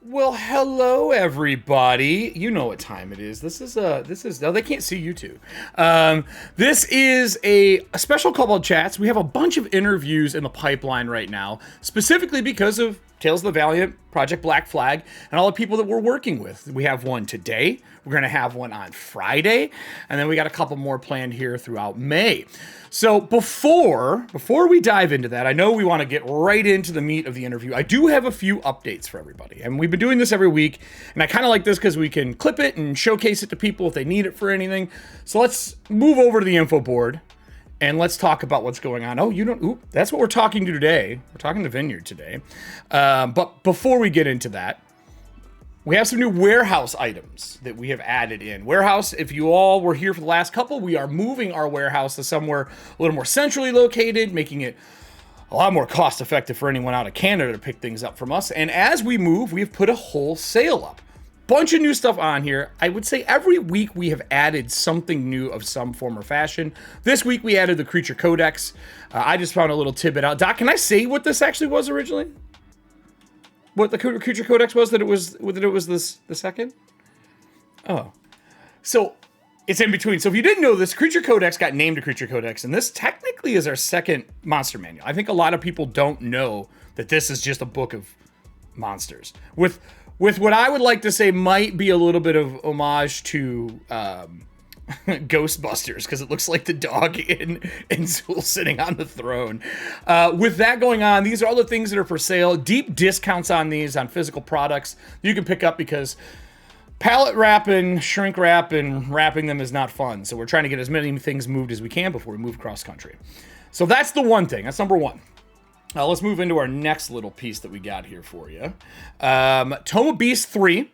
Well, hello everybody. You know what time it is. This is no, they can't see you two. This is a special Kobold Chats. We have a bunch of interviews in the pipeline right now, specifically because of Tales of the Valiant, Project Black Flag, and all the people that we're working with. We have one today. We're going to have one on Friday, and then we got a couple more planned here throughout May. So before we dive into that, I know we want to get right into the meat of the interview. I do have a few updates for everybody, and we've been doing this every week, and I kind of like this because we can clip it and showcase it to people if they need it for anything. So let's move over to the info board, and let's talk about what's going on. That's what we're talking to today. We're talking to Vineyard today. But before we get into that, we have some new warehouse items that we have added in. Warehouse, if you all were here for the last couple, we are moving our warehouse to somewhere a little more centrally located, making it a lot more cost effective for anyone out of Canada to pick things up from us. And as we move, we've put a whole sale up. Bunch of new stuff on here. I would say every week we have added something new of some form or fashion. This week we added the Creature Codex. I just found a little tidbit out. Doc, can I say what this actually was originally? What the Creature Codex was? That it was the second? Oh. So it's in between. So if you didn't know this, Creature Codex got named a Creature Codex, and this technically is our second monster manual. I think a lot of people don't know that this is just a book of monsters. With what I would like to say might be a little bit of homage to Ghostbusters, because it looks like the dog in Zool sitting on the throne. With that going on, these are all the things that are for sale. Deep discounts on these, on physical products you can pick up, because pallet wrap and shrink wrap and wrapping them is not fun. So we're trying to get as many things moved as we can before we move cross country. So that's the one thing. That's number one. Let's move into our next little piece that we got here for you. Tome of Beast 3,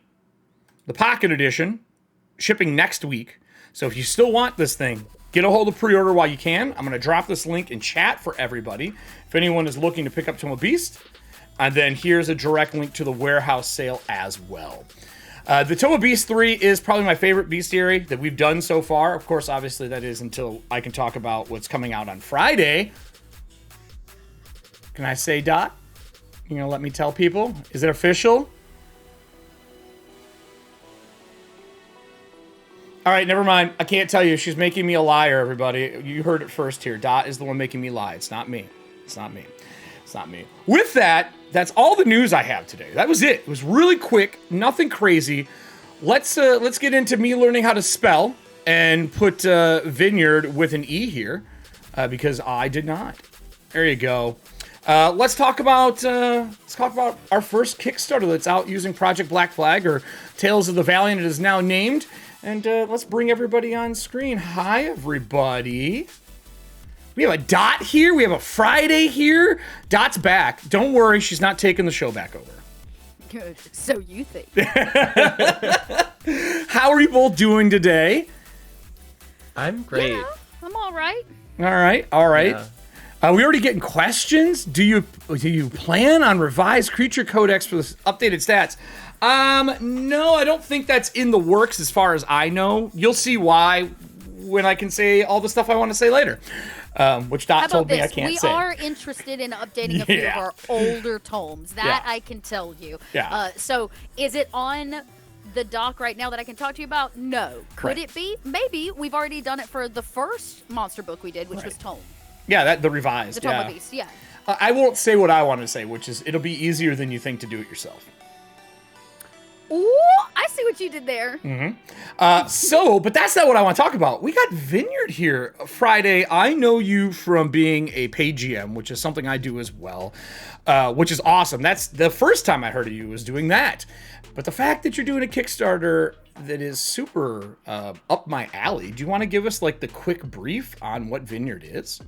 the Pocket Edition, shipping next week. So if you still want this thing, get a hold of pre-order while you can. I'm going to drop this link in chat for everybody, if anyone is looking to pick up Tome of Beast. And then here's a direct link to the warehouse sale as well. The Tome of Beast 3 is probably my favorite bestiary that we've done so far. Of course, obviously, that is until I can talk about what's coming out on Friday. Can I say, Dot? You gonna let me tell people? Is it official? All right, never mind. I can't tell you. She's making me a liar, everybody. You heard it first here. Dot is the one making me lie. It's not me. It's not me. It's not me. With that, that's all the news I have today. That was it. It was really quick. Nothing crazy. Let's get into me learning how to spell and put Vineyard with an E here, because I did not. There you go. Let's talk about our first Kickstarter that's out using Project Black Flag, or Tales of the Valiant it is now named. And let's bring everybody on screen. Hi, everybody. We have a Dot here. We have a Friday here. Dot's back. Don't worry, she's not taking the show back over. Good. So you think. How are you both doing today? I'm great. Yeah, I'm all right. All right. Yeah. We already getting questions. Do you plan on revised Creature Codex for the updated stats? No, I don't think that's in the works as far as I know. You'll see why when I can say all the stuff I want to say later, which Dot told me I can't say. We are interested in updating a few of our older tomes. That I can tell you. Yeah. So is it on the dock right now that I can talk to you about? No. Could it be? Maybe. We've already done it for the first monster book we did, which was Tome. Yeah, the revised. The Tome of Beast, yeah. I won't say what I want to say, which is it'll be easier than you think to do it yourself. Ooh, I see what you did there. But that's not what I want to talk about. We got Vineyard here Friday. I know you from being a paid GM, which is something I do as well, which is awesome. That's the first time I heard of you was doing that. But the fact that you're doing a Kickstarter that is super up my alley, do you want to give us like the quick brief on what Vineyard is?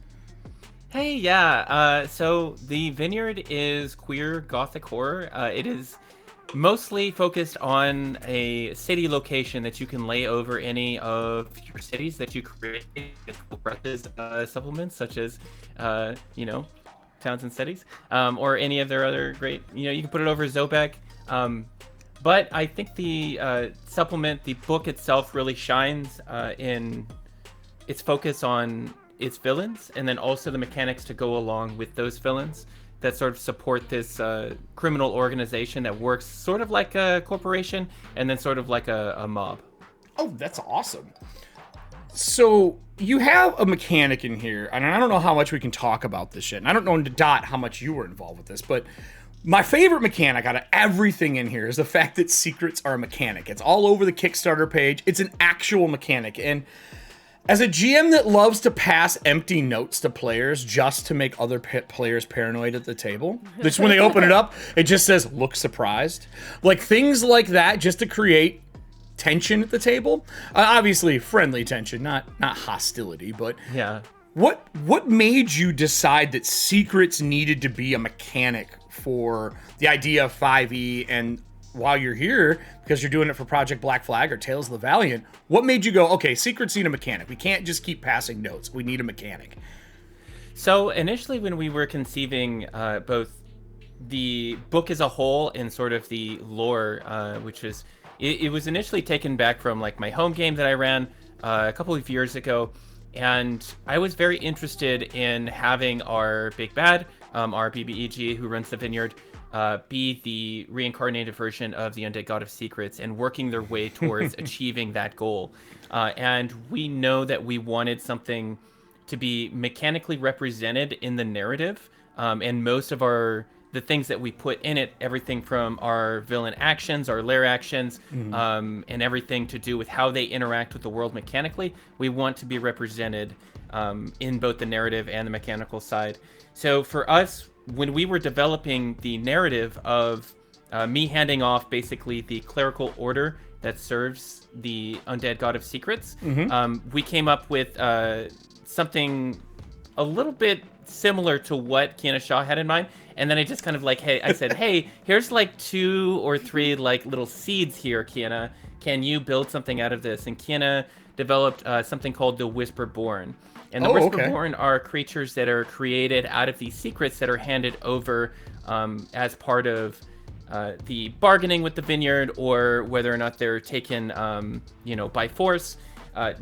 Hey, yeah. So the Vineyard is queer gothic horror. It is mostly focused on a city location that you can lay over any of your cities that you create with brushes supplements, such as, towns and cities, or any of their other great, you can put it over Zobek. But I think the supplement, the book itself, really shines in its focus on its villains, and then also the mechanics to go along with those villains. that sort of support this criminal organization that works sort of like a corporation and then sort of like a mob. Oh, that's awesome. So you have a mechanic in here, and I don't know how much we can talk about this shit, and I don't know, Dot, how much you were involved with this, but my favorite mechanic out of everything in here is the fact that secrets are a mechanic. It's all over the Kickstarter page. It's an actual mechanic, and as a GM that loves to pass empty notes to players just to make other players paranoid at the table, just when they open it up, it just says, look surprised. Like, things like that just to create tension at the table. Obviously, friendly tension, not hostility, but yeah. What made you decide that secrets needed to be a mechanic for the idea of 5e, and while you're here, because you're doing it for Project Black Flag or Tales of the Valiant, what made you go, okay, secrets need a mechanic. We can't just keep passing notes. We need a mechanic. So initially when we were conceiving both the book as a whole and sort of the lore, which was, it was initially taken back from like my home game that I ran a couple of years ago. And I was very interested in having our big bad, our BBEG who runs the Vineyard, be the reincarnated version of the undead god of secrets and working their way towards achieving that goal. And we know that we wanted something to be mechanically represented in the narrative. And most of the things that we put in it, everything from our villain actions, our lair actions, and everything to do with how they interact with the world mechanically, we want to be represented in both the narrative and the mechanical side. So for us, when we were developing the narrative of me handing off basically the clerical order that serves the undead god of secrets, we came up with something a little bit similar to what Kiana Shaw had in mind. And then I just kind of like, I said, hey, here's like 2 or 3 like little seeds here, Kiana. Can you build something out of this? And Kiana developed something called the Whisperborn. And the Whisperborn are creatures that are created out of these secrets that are handed over as part of the bargaining with the Vineyard, or whether or not they're taken, by force.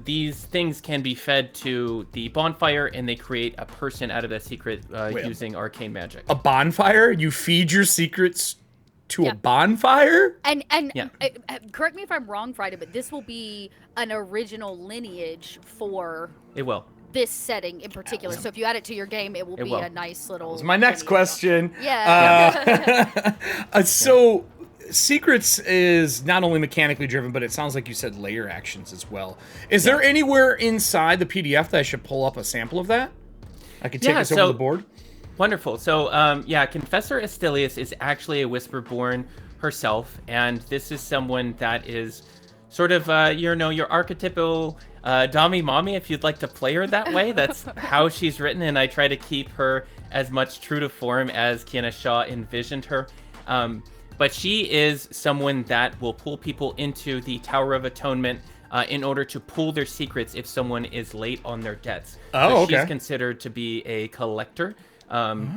These things can be fed to the bonfire, and they create a person out of that secret using arcane magic. A bonfire? You feed your secrets to a bonfire? And correct me if I'm wrong, Friday, but this will be an original lineage for... It will. This setting in particular. So if you add it to your game, it will be a nice little... That's my next question. Yeah. So secrets is not only mechanically driven, but it sounds like you said layer actions as well. Is there anywhere inside the PDF that I should pull up a sample of that? I could take this over the board? Wonderful. So, Confessor Astilius is actually a Whisperborn herself, and this is someone that is sort of, your archetypal Dami Mommy, if you'd like to play her that way. That's how she's written, and I try to keep her as much true to form as Kiana Shaw envisioned her. But she is someone that will pull people into the Tower of Atonement in order to pull their secrets if someone is late on their debts. So she's considered to be a collector,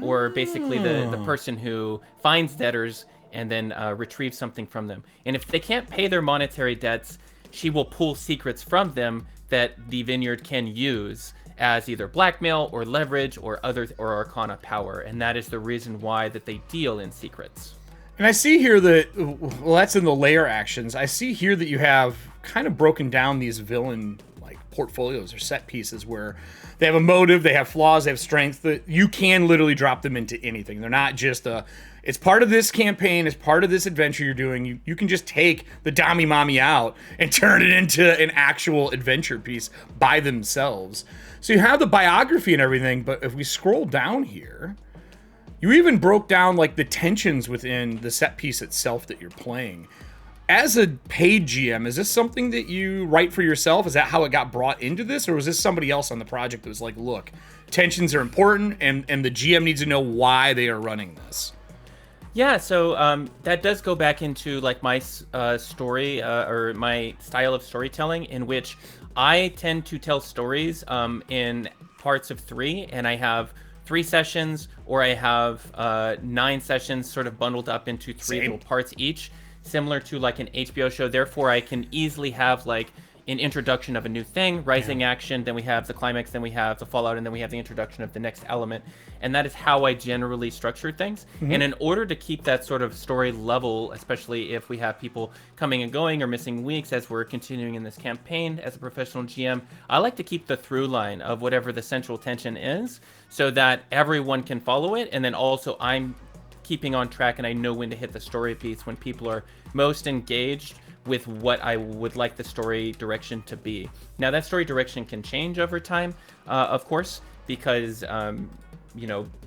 or basically the person who finds debtors and then retrieves something from them. And if they can't pay their monetary debts, she will pull secrets from them that the Vineyard can use as either blackmail or leverage or arcana power. And that is the reason why that they deal in secrets. And I see here that, well, that's in the layer actions. I see here that you have kind of broken down these villain like portfolios or set pieces where they have a motive, they have flaws, they have strengths, that you can literally drop them into anything. They're not just it's part of this campaign, it's part of this adventure you're doing. You can just take the Dami Mommy out and turn it into an actual adventure piece by themselves. So you have the biography and everything, but if we scroll down here, you even broke down like the tensions within the set piece itself that you're playing. As a paid GM, is this something that you write for yourself? Is that how it got brought into this? Or was this somebody else on the project that was like, look, tensions are important and the GM needs to know why they are running this? Yeah, so that does go back into like my story or my style of storytelling, in which I tend to tell stories in parts of 3, and I have 3 sessions, or I have 9 sessions sort of bundled up into 3 little parts each, similar to like an HBO show. Therefore, I can easily have like an introduction of a new thing, rising action, then we have the climax, then we have the fallout, and then we have the introduction of the next element. And that is how I generally structure things. And in order to keep that sort of story level, especially if we have people coming and going or missing weeks as we're continuing in this campaign as a professional GM, I like to keep the through line of whatever the central tension is so that everyone can follow it. And then also I'm keeping on track and I know when to hit the story beats when people are most engaged with what I would like the story direction to be. Now that story direction can change over time, of course, because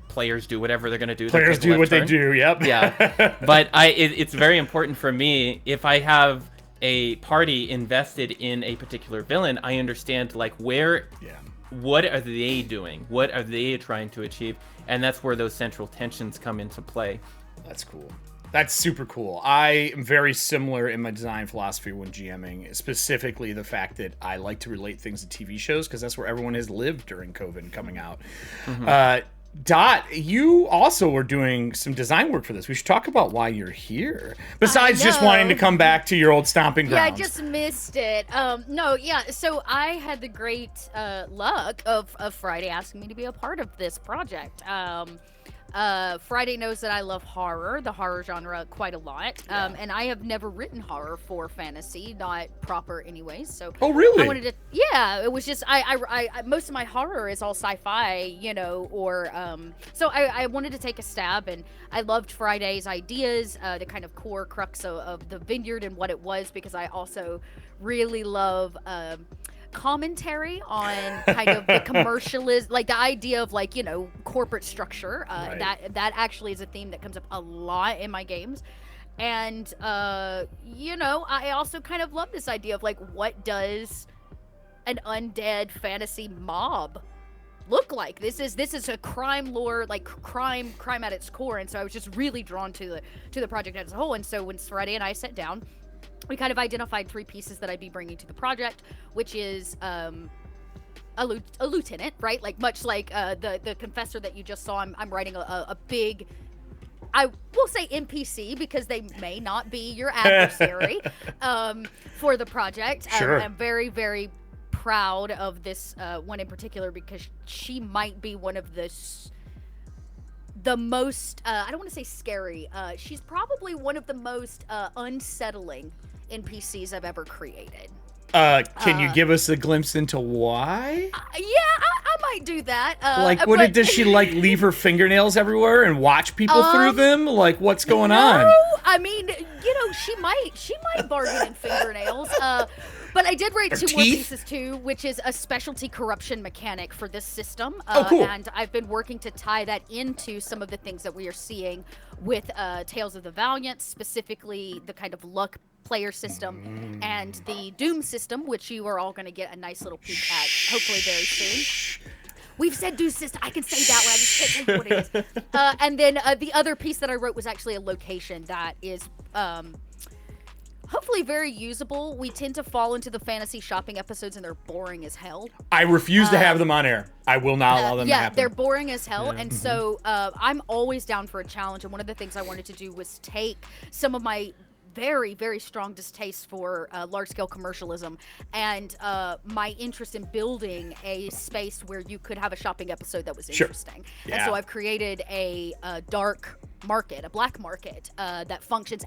players do whatever they're going to do. Players do what they do. Yep. Yeah. But it's very important for me, if I have a party invested in a particular villain, I understand what are they doing? What are they trying to achieve? And that's where those central tensions come into play. That's cool. That's super cool. I am very similar in my design philosophy when GMing, specifically the fact that I like to relate things to TV shows because that's where everyone has lived during COVID and coming out. Dot, you also were doing some design work for this. We should talk about why you're here. Besides just wanting to come back to your old stomping grounds. Yeah, I just missed it. So I had the great luck of Friday asking me to be a part of this project. Friday knows that I love horror, the horror genre, quite a lot. And I have never written horror for fantasy, not proper anyways. So oh, really? I wanted to, yeah, it was just, I most of my horror is all sci-fi, so I wanted to take a stab, and I loved Friday's ideas, the kind of core crux of the Vineyard and what it was, because I also really love, commentary on kind of the commercialism, like the idea of corporate structure. Right. That actually is a theme that comes up a lot in my games. And I also kind of love this idea of what does an undead fantasy mob look like? This is a crime lore, crime at its core. And so I was just really drawn to the project as a whole. And so when Friday and I sat down, we kind of identified 3 pieces that I'd be bringing to the project, which is a lieutenant, right? Much like the confessor that you just saw. I'm writing a big, I will say NPC because they may not be your adversary for the project. Sure. I'm very, very proud of this one in particular because she might be one of the most, I don't want to say scary, she's probably one of the most unsettling NPCs I've ever created. Can you give us a glimpse into why? I might do that. Does she leave her fingernails everywhere and watch people through them? What's going on? I mean, she might bargain in fingernails. But I did write 2 more pieces too, which is a specialty corruption mechanic for this system. Cool. And I've been working to tie that into some of the things that we are seeing with Tales of the Valiant, specifically the kind of luck player system and the Doom system, which you are all going to get a nice little peek at, hopefully very soon. We've said Doom system. I can say that one. I just can't tell you what it is. And then the other piece that I wrote was actually a location that is hopefully very usable. We tend to fall into the fantasy shopping episodes and they're boring as hell. I refuse to have them on air. I will not allow them to happen. Yeah, they're boring as hell. And so I'm always down for a challenge. And one of the things I wanted to do was take some of my very, very strong distaste for large-scale commercialism and my interest in building a space where you could have a shopping episode that was interesting. Yeah. And so I've created a dark market, a black market that functions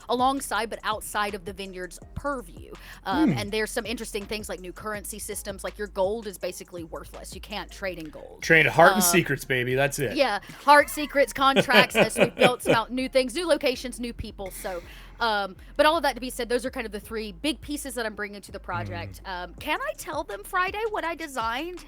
alongside but outside of the Vineyard's purview. And there's some interesting things like new currency systems. Your gold is basically worthless. You can't trade in gold. Trade heart and secrets, baby. That's it. Yeah, heart, secrets, contracts. As we've built some new things, new locations, new people. So, but all of that to be said, those are kind of the 3 big pieces that I'm bringing to the project. Can I tell them Friday what I designed?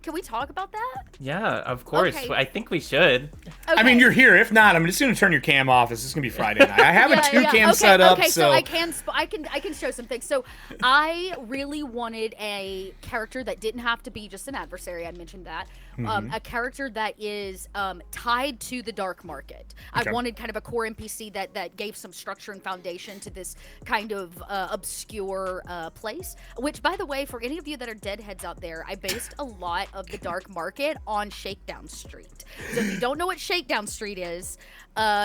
Can we talk about that? Yeah, of course. Okay. I think we should. Okay. I mean, you're here. If not, I'm just going to turn your cam off. This is going to be Friday night. I have a 2-cam set up. Okay, so I can show some things. So I really wanted a character that didn't have to be just an adversary. I mentioned that. A character that is tied to the dark market. Okay. I wanted kind of a core NPC that gave some structure and foundation to this kind of obscure place. Which, by the way, for any of you that are deadheads out there, I based a lot of the dark market on Shakedown Street. So if you don't know what Shakedown Street is,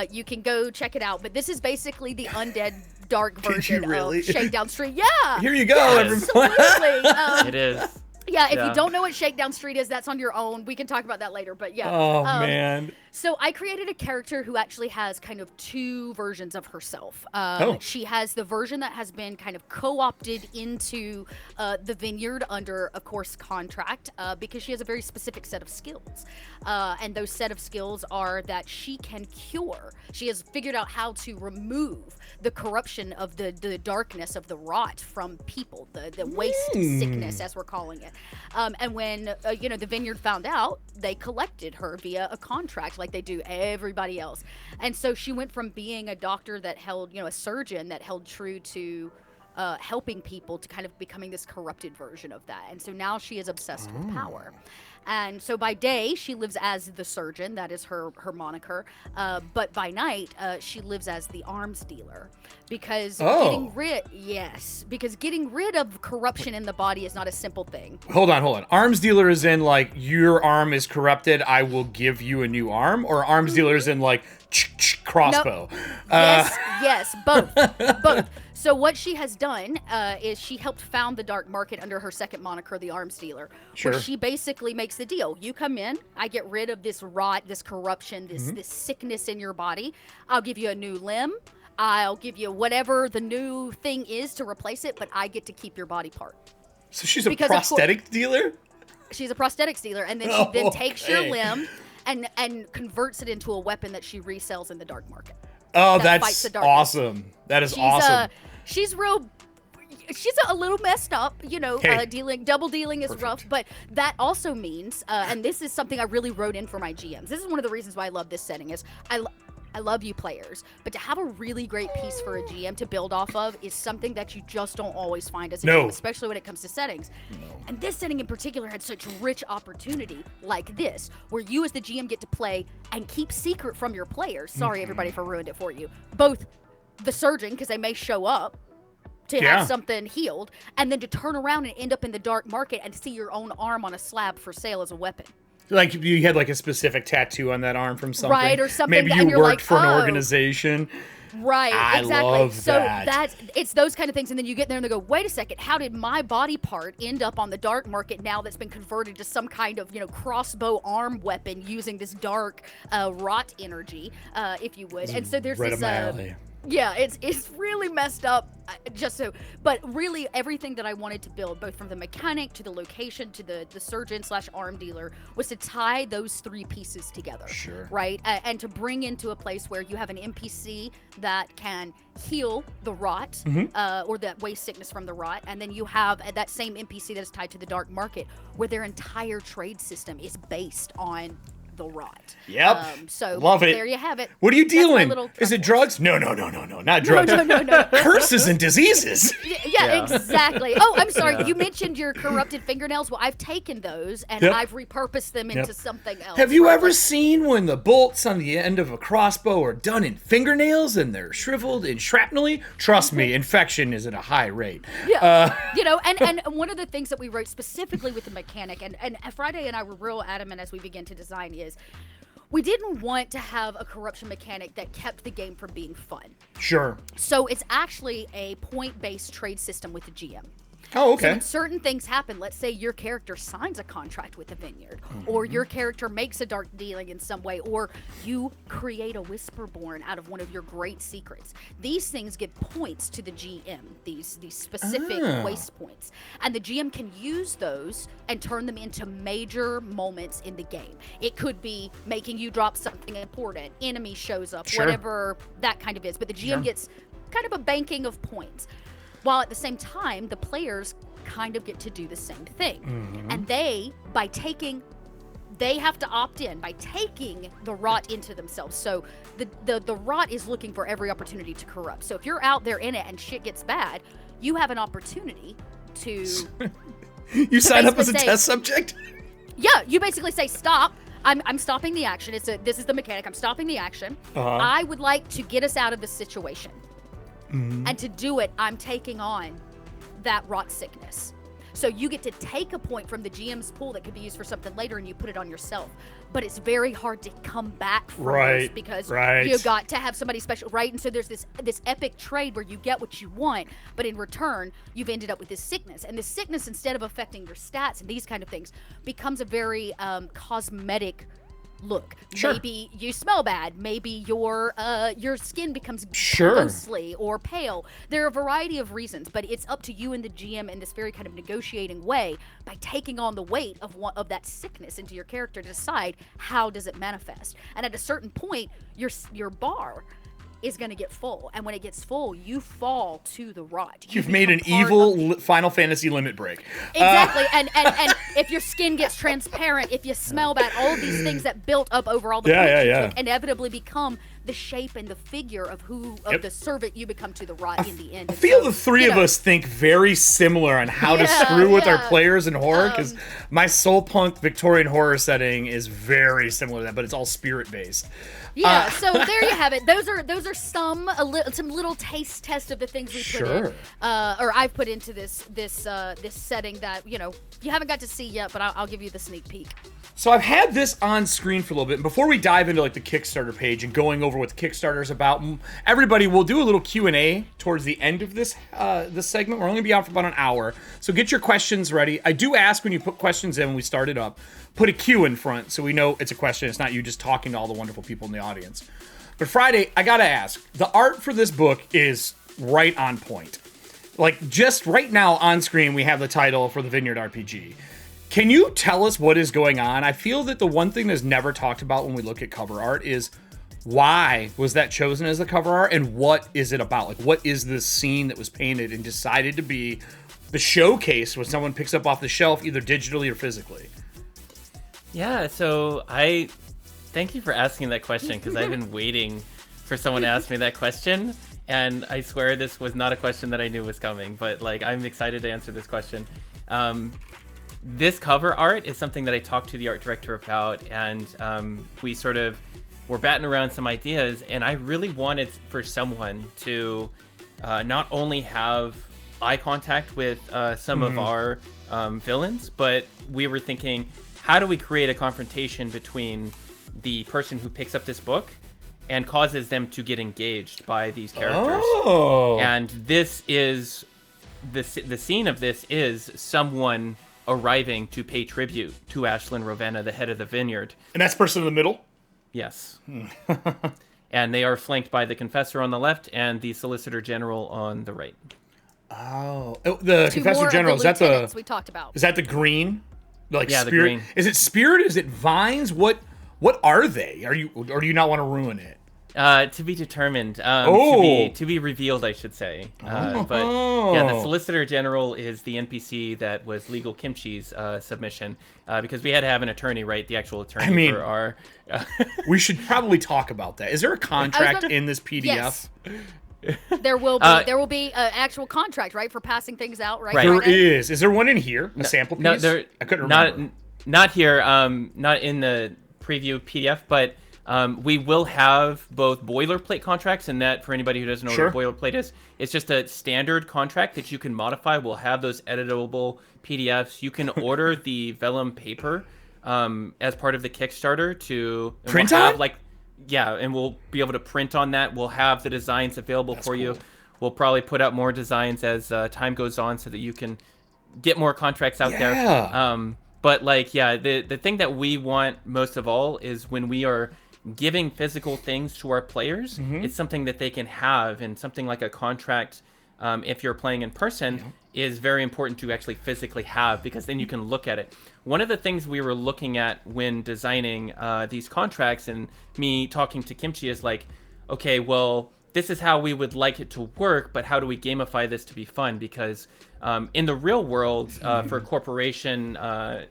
you can go check it out. But this is basically the undead dark version really? of Shakedown Street. Yeah. Here you go, everyone. Absolutely. It is. Yeah, if you don't know what Shakedown Street is, that's on your own. We can talk about that later, but yeah. Oh, man. So I created a character who actually has kind of two versions of herself. She has the version that has been kind of co-opted into the Vineyard under, of course, contract because she has a very specific set of skills. And those set of skills are that she can cure. She has figured out how to remove the corruption of the darkness of the rot from people, the waste sickness, as we're calling it. And when, the Vineyard found out, they collected her via a contract like they do everybody else. And so she went from being a doctor that held, a surgeon that held true to helping people to kind of becoming this corrupted version of that. And so now she is obsessed with power. And so by day, she lives as the surgeon. That is her moniker. But by night, she lives as the arms dealer. Because getting rid of corruption in the body is not a simple thing. Hold on. Arms dealer is in, like, your arm is corrupted, I will give you a new arm? Or arms dealer is in, like, crossbow? Nope. Yes, both. So what she has done is she helped found the dark market under her second moniker, the arms dealer. Sure. Where she basically makes the deal. You come in, I get rid of this rot, this corruption, this sickness in your body. I'll give you a new limb. I'll give you whatever the new thing is to replace it, but I get to keep your body part. So she's a prosthetic dealer? She's a prosthetics dealer, and then she then takes your limb and converts it into a weapon that she resells in the dark market. Oh, that's awesome. That is awesome. She's a little messed up, double dealing is rough, but that also means, and this is something I really wrote in for my GMs. This is one of the reasons why I love this setting is I love you players, but to have a really great piece for a GM to build off of is something that you just don't always find as a GM, especially when it comes to settings. And this setting in particular had such rich opportunity like this, where you as the GM get to play and keep secret from your players. Sorry, everybody, for ruined it for you. Both the surgeon, because they may show up to have something healed, and then to turn around and end up in the dark market and see your own arm on a slab for sale as a weapon. Like you had like a specific tattoo on that arm from something. Right, or something. Maybe you worked for an organization. Right, exactly. I love so that. It's those kind of things, and then you get there and they go, wait a second, how did my body part end up on the dark market now that's been converted to some kind of, crossbow arm weapon using this dark rot energy, if you would. And so there's this yeah, it's really messed up, but really everything that I wanted to build, both from the mechanic to the location to the surgeon / arm dealer, was to tie those three pieces together. Sure. Right? And to bring into a place where you have an NPC that can heal the rot, or that waste sickness from the rot, and then you have that same NPC that is tied to the dark market, where their entire trade system is based on the rot. Yep. So love it. There you have it. What are you dealing? Is it drugs? No, not drugs. No. Curses and diseases. Yeah, exactly. Oh, I'm sorry. You mentioned your corrupted fingernails. Well, I've taken those and I've repurposed them into something else. Have you ever seen when the bolts on the end of a crossbow are done in fingernails and they're shriveled and shrapnelly? Trust me, infection is at a high rate. Yeah. And one of the things that we wrote specifically with the mechanic, and Friday and I were real adamant as we began to design is we didn't want to have a corruption mechanic that kept the game from being fun. Sure. So it's actually a point-based trade system with the GM. Oh, okay. So when certain things happen, let's say your character signs a contract with the Vineyard, or your character makes a dark dealing in some way, or you create a Whisperborn out of one of your great secrets. These things give points to the GM, these specific waste points. And the GM can use those and turn them into major moments in the game. It could be making you drop something important, enemy shows up, whatever that kind of is. But the GM gets kind of a banking of points. While at the same time, the players kind of get to do the same thing. And they have to opt in by taking the rot into themselves. So the rot is looking for every opportunity to corrupt. So if you're out there in it and shit gets bad, you have an opportunity to... You sign up as a test subject? Yeah, you basically say, stop. I'm stopping the action. This is the mechanic. I'm stopping the action. I would like to get us out of this situation. And to do it, I'm taking on that rot sickness. So you get to take a point from the GM's pool that could be used for something later, and you put it on yourself. But it's very hard to come back from those because you got to have somebody special, right? And so there's this epic trade where you get what you want, but in return, you've ended up with this sickness. And this sickness, instead of affecting your stats and these kind of things, becomes a very cosmetic look. Sure. Maybe you smell bad. Maybe your skin becomes ghostly or pale. There are a variety of reasons, but it's up to you and the GM in this very kind of negotiating way by taking on the weight of that sickness into your character to decide how does it manifest. And at a certain point, your bar is going to get full, and when it gets full, you fall to the rot. You've made an evil Final Fantasy limit break. Exactly, and if your skin gets transparent, if you smell bad, all of these things that built up over all the points inevitably become the shape and the figure of the servant you become to the rot in the end. I feel the three of us think very similar on how to screw with our players in horror, because my soul punk Victorian horror setting is very similar to that, but it's all spirit based. Yeah, so there you have it. Those are some little taste test of the things we put in, or I've put into this setting that you haven't got to see yet, but I'll give you the sneak peek. So I've had this on screen for a little bit, and before we dive into like the Kickstarter page and going over what the Kickstarter is about, everybody will do a little Q&A towards the end of this segment. We're only gonna be out for about an hour, so get your questions ready. I do ask when you put questions in when we start it up, put a Q in front so we know it's a question. It's not you just talking to all the wonderful people in the audience. But Friday, I gotta ask, the art for this book is right on point. Like just right now on screen, we have the title for the Vineyard RPG. Can you tell us what is going on? I feel that the one thing that's never talked about when we look at cover art is why was that chosen as the cover art, and what is it about? Like, what is this scene that was painted and decided to be the showcase when someone picks up off the shelf, either digitally or physically? Yeah, so I thank you for asking that question, because I've been waiting for someone to ask me that question, and I swear this was not a question that I knew was coming, but like I'm excited to answer this question. This cover art is something that I talked to the art director about, and we sort of were batting around some ideas, and I really wanted for someone to not only have eye contact with some of our villains, but we were thinking, how do we create a confrontation between the person who picks up this book and causes them to get engaged by these characters? And this is the scene of this is someone arriving to pay tribute to Ashlyn Ravenna, the head of the Vineyard. And that's the person in the middle? Yes. And they are flanked by the Confessor on the left and the Solicitor General on the right. Oh, the Confessor General, is that the we talked about? Is that the green? Like yeah, spirit? The green. Is it spirit? Is it vines? What are they? Or do you not want to ruin it? To be determined. To be revealed, I should say. But yeah, the Solicitor General is the NPC that was Legal Kimchi's submission, because we had to have an attorney write the actual attorney for our. We should probably talk about that. Is there a contract in this PDF? Yes. There will be an actual contract, right, for passing things out, right? There is. Is there one in here? A sample piece? No, I couldn't remember. Not here. Not in the preview PDF, but. We will have both boilerplate contracts, and that, for anybody who doesn't know what a boilerplate is, it's just a standard contract that you can modify. We'll have those editable PDFs. You can order the vellum paper as part of the Kickstarter to print on? And we'll be able to print on that. We'll have the designs available for you. Cool. We'll probably put out more designs as time goes on so that you can get more contracts out there. But the thing that we want most of all is when we are giving physical things to our players, it's something that they can have, and something like a contract, if you're playing in person, is very important to actually physically have, because then you can look at it. One of the things we were looking at when designing these contracts, and me talking to Kimchi, is like, okay, well, this is how we would like it to work, but how do we gamify this to be fun? Because in the real world, for a corporation,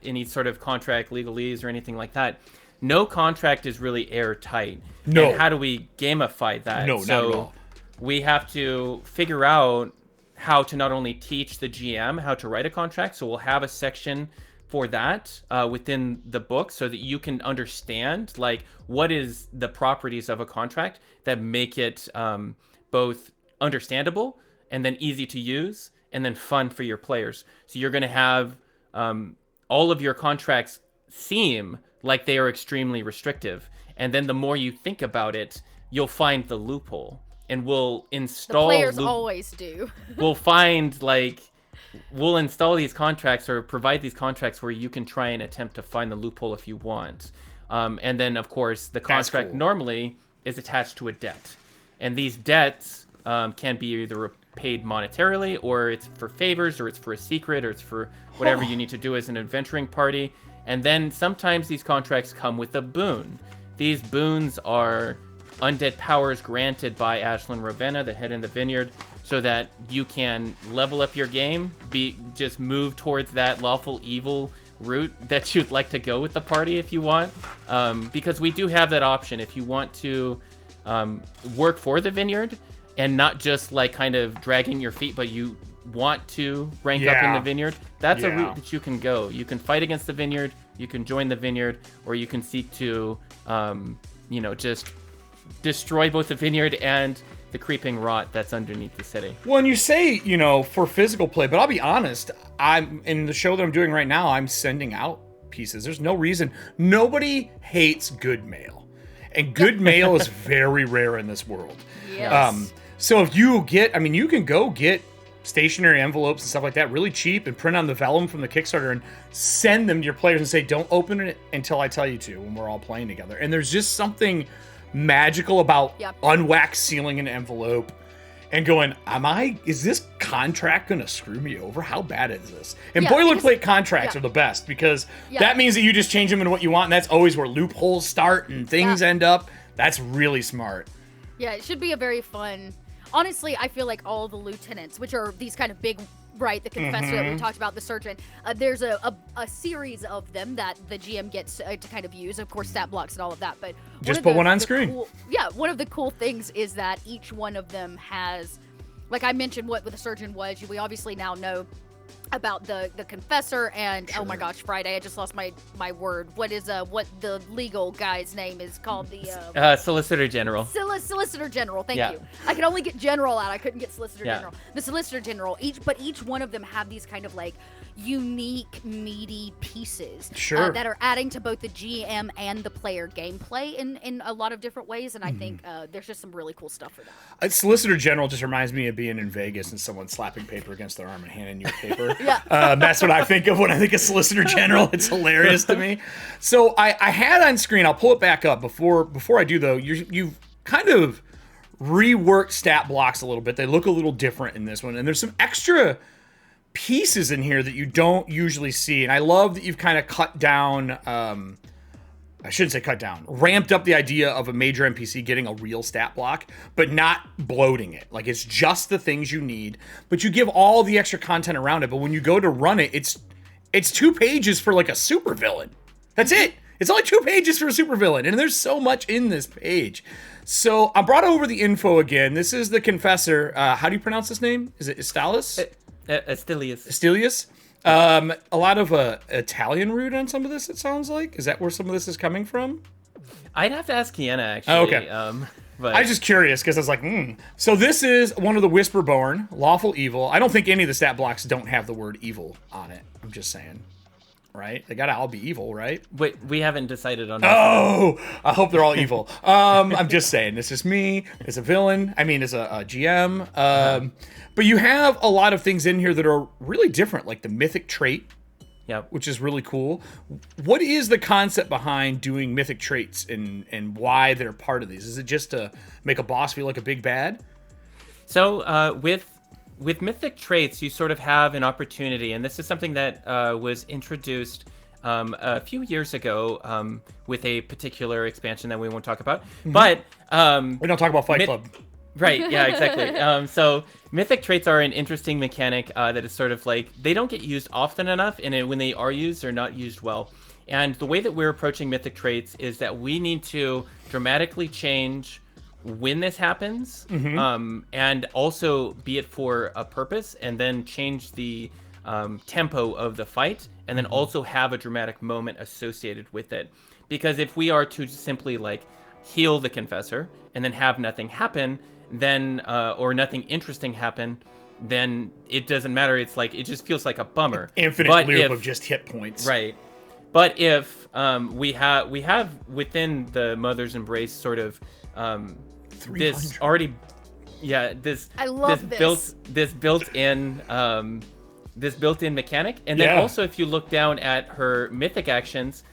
any sort of contract, legalese, or anything like that, no contract is really airtight. No. And how do we gamify that? No, not at all. We have to figure out how to not only teach the GM how to write a contract, so we'll have a section for that within the book, so that you can understand like what is the properties of a contract that make it both understandable and then easy to use, and then fun for your players. So you're going to have all of your contracts seem like they are extremely restrictive. And then the more you think about it, you'll find the loophole. And we'll install... The players always do. We'll find, like... We'll install these contracts or provide these contracts where you can try and attempt to find the loophole if you want. And then, of course, the contract normally is attached to a debt. And these debts can be either paid monetarily, or it's for favors, or it's for a secret, or it's for whatever you need to do as an adventuring party. And then sometimes these contracts come with a boon. These boons are undead powers granted by Ashlyn Ravenna, the head in the Vineyard, so that you can level up your game, just move towards that lawful evil route that you'd like to go with the party if you want. Because we do have that option if you want to work for the Vineyard and not just like kind of dragging your feet, but you want to rank up in the Vineyard. That's a route that you can go. You can fight against the Vineyard, you can join the Vineyard, or you can seek to, just destroy both the Vineyard and the creeping rot that's underneath the city. Well, and you say, for physical play, but I'll be honest, I'm in the show that I'm doing right now, I'm sending out pieces. There's no reason. Nobody hates good mail. And good mail is very rare in this world. Yes. So if you you can go get stationary envelopes and stuff like that really cheap and print on the vellum from the Kickstarter and send them to your players and say, don't open it until I tell you to when we're all playing together. And there's just something magical about unwaxed sealing an envelope and going, is this contract gonna screw me over? How bad is this? And boilerplate contracts are the best, because that means that you just change them into what you want, and that's always where loopholes start and things end up. That's really smart. Yeah, it should be a very fun... Honestly, I feel like all the lieutenants, which are these kind of big, right, the confessor that we talked about, the surgeon, there's a series of them that the GM gets to kind of use, of course, stat blocks and all of that, but... Just put one on screen. One of the cool things is that each one of them has, like I mentioned what the surgeon was, we obviously now know about the confessor and oh my gosh, Friday, I just lost my word. What the legal guy's name is called? The Solicitor General. Solicitor General. Thank you. I could only get General out. I couldn't get Solicitor General. The Solicitor General. Each one of them have these kind of like unique, meaty pieces that are adding to both the GM and the player gameplay in a lot of different ways. And I think there's just some really cool stuff for that. Solicitor General just reminds me of being in Vegas and someone slapping paper against their arm and handing you paper. That's what I think of when I think of Solicitor General. It's hilarious to me. So I had on screen, I'll pull it back up. Before I do, though, you've kind of reworked stat blocks a little bit. They look a little different in this one. And there's some extra pieces in here that you don't usually see. And I love that you've kind of cut down... I shouldn't say cut down, ramped up the idea of a major NPC getting a real stat block, but not bloating it. Like, it's just the things you need, but you give all the extra content around it. But when you go to run it, it's 2 pages for like a supervillain. That's it. It's only 2 pages for a supervillain, and there's so much in this page. So I brought over the info again. This is the confessor. How do you pronounce his name? Is it Estalis? Estilius. Estilius? A lot of Italian root on some of this, it sounds like. Is that where some of this is coming from? I'd have to ask Kiana, actually. Oh, okay. But I was just curious, because I was like, So this is one of the Whisperborn, lawful evil. I don't think any of the stat blocks don't have the word evil on it. I'm just saying. Right? They gotta all be evil, right? Wait, we haven't decided on that. Oh! I hope they're all evil. I'm just saying, this is me as a villain. I mean, as a GM. But you have a lot of things in here that are really different, like the mythic trait, which is really cool. What is the concept behind doing mythic traits and why they're part of these? Is it just to make a boss feel like a big bad? So with mythic traits, you sort of have an opportunity, and this is something that was introduced a few years ago with a particular expansion that we won't talk about. But we don't talk about Fight Club. Right, yeah, exactly. So mythic traits are an interesting mechanic that is sort of like, they don't get used often enough, and when they are used, they're not used well. And the way that we're approaching mythic traits is that we need to dramatically change when this happens, and also be it for a purpose, and then change the tempo of the fight, and then also have a dramatic moment associated with it. Because if we are to simply like heal the confessor and then have nothing happen, then or nothing interesting happen, then it doesn't matter. It's like it just feels like a bummer. Infinite loop of just hit points. Right. But if we have within the Mother's Embrace sort of this already, this I love this built-in mechanic, and then also if you look down at her mythic actions,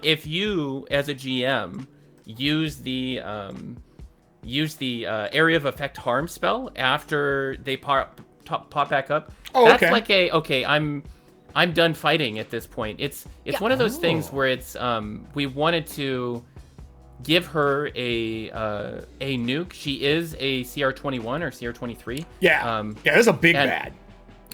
if you as a GM use the area of effect harm spell after they pop back up, that's like I'm done fighting at this point. It's one of those things where it's we wanted to give her a nuke. She is a CR21 or CR23. Yeah. That's a big bad.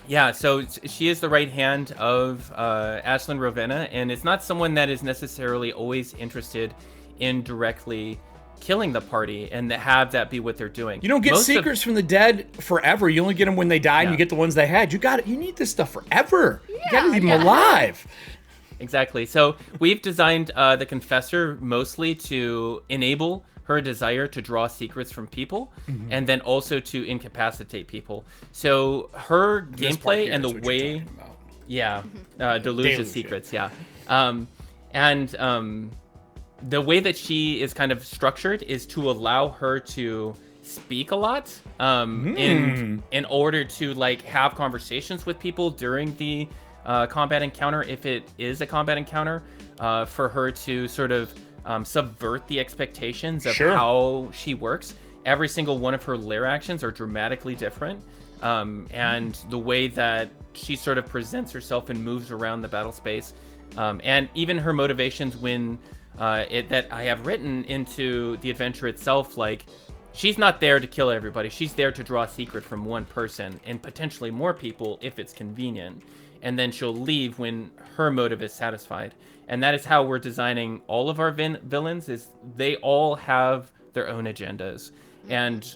Yeah, so she is the right hand of Ashlyn Ravenna, and it's not someone that is necessarily always interested in directly killing the party and have that be what they're doing. You don't get Seekers from the Dead forever. You only get them when they die, and you get the ones they had. You need this stuff forever. You gotta leave them alive. Exactly. So we've designed the Confessor mostly to enable her desire to draw secrets from people, and then also to incapacitate people. So her gameplay and the way, deluge of secrets, the way that she is kind of structured is to allow her to speak a lot in order to like have conversations with people during the combat encounter, if it is a combat encounter, for her to sort of subvert the expectations of how she works. Every single one of her lair actions are dramatically different, and the way that she sort of presents herself and moves around the battle space, and even her motivations when that I have written into the adventure itself, like she's not there to kill everybody. She's there to draw a secret from one person and potentially more people if it's convenient, and then she'll leave when her motive is satisfied. And that is how we're designing all of our villains, is they all have their own agendas. And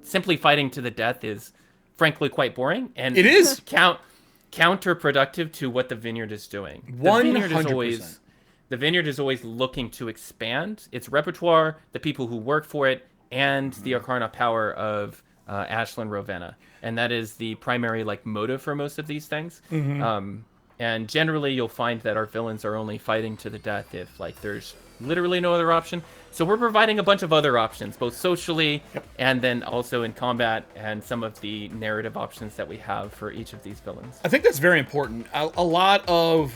simply fighting to the death is frankly quite boring. And it is counterproductive to what the Vineyard is doing. 100%. The Vineyard is always looking to expand its repertoire, the people who work for it, and the Arcana power of Ashlyn Ravenna. And that is the primary motive for most of these things. And generally, you'll find that our villains are only fighting to the death if there's literally no other option. So we're providing a bunch of other options, both socially and then also in combat, and some of the narrative options that we have for each of these villains. I think that's very important. A lot of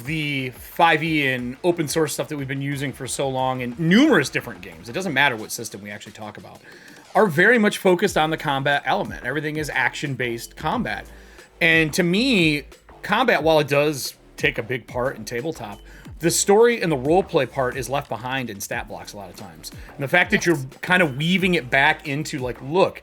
the 5e and open source stuff that we've been using for so long in numerous different games, it doesn't matter what system we actually talk about, are very much focused on the combat element. Everything is action-based combat. And to me, combat, while it does take a big part in tabletop, the story and the roleplay part is left behind in stat blocks a lot of times. And the fact that you're kind of weaving it back into look,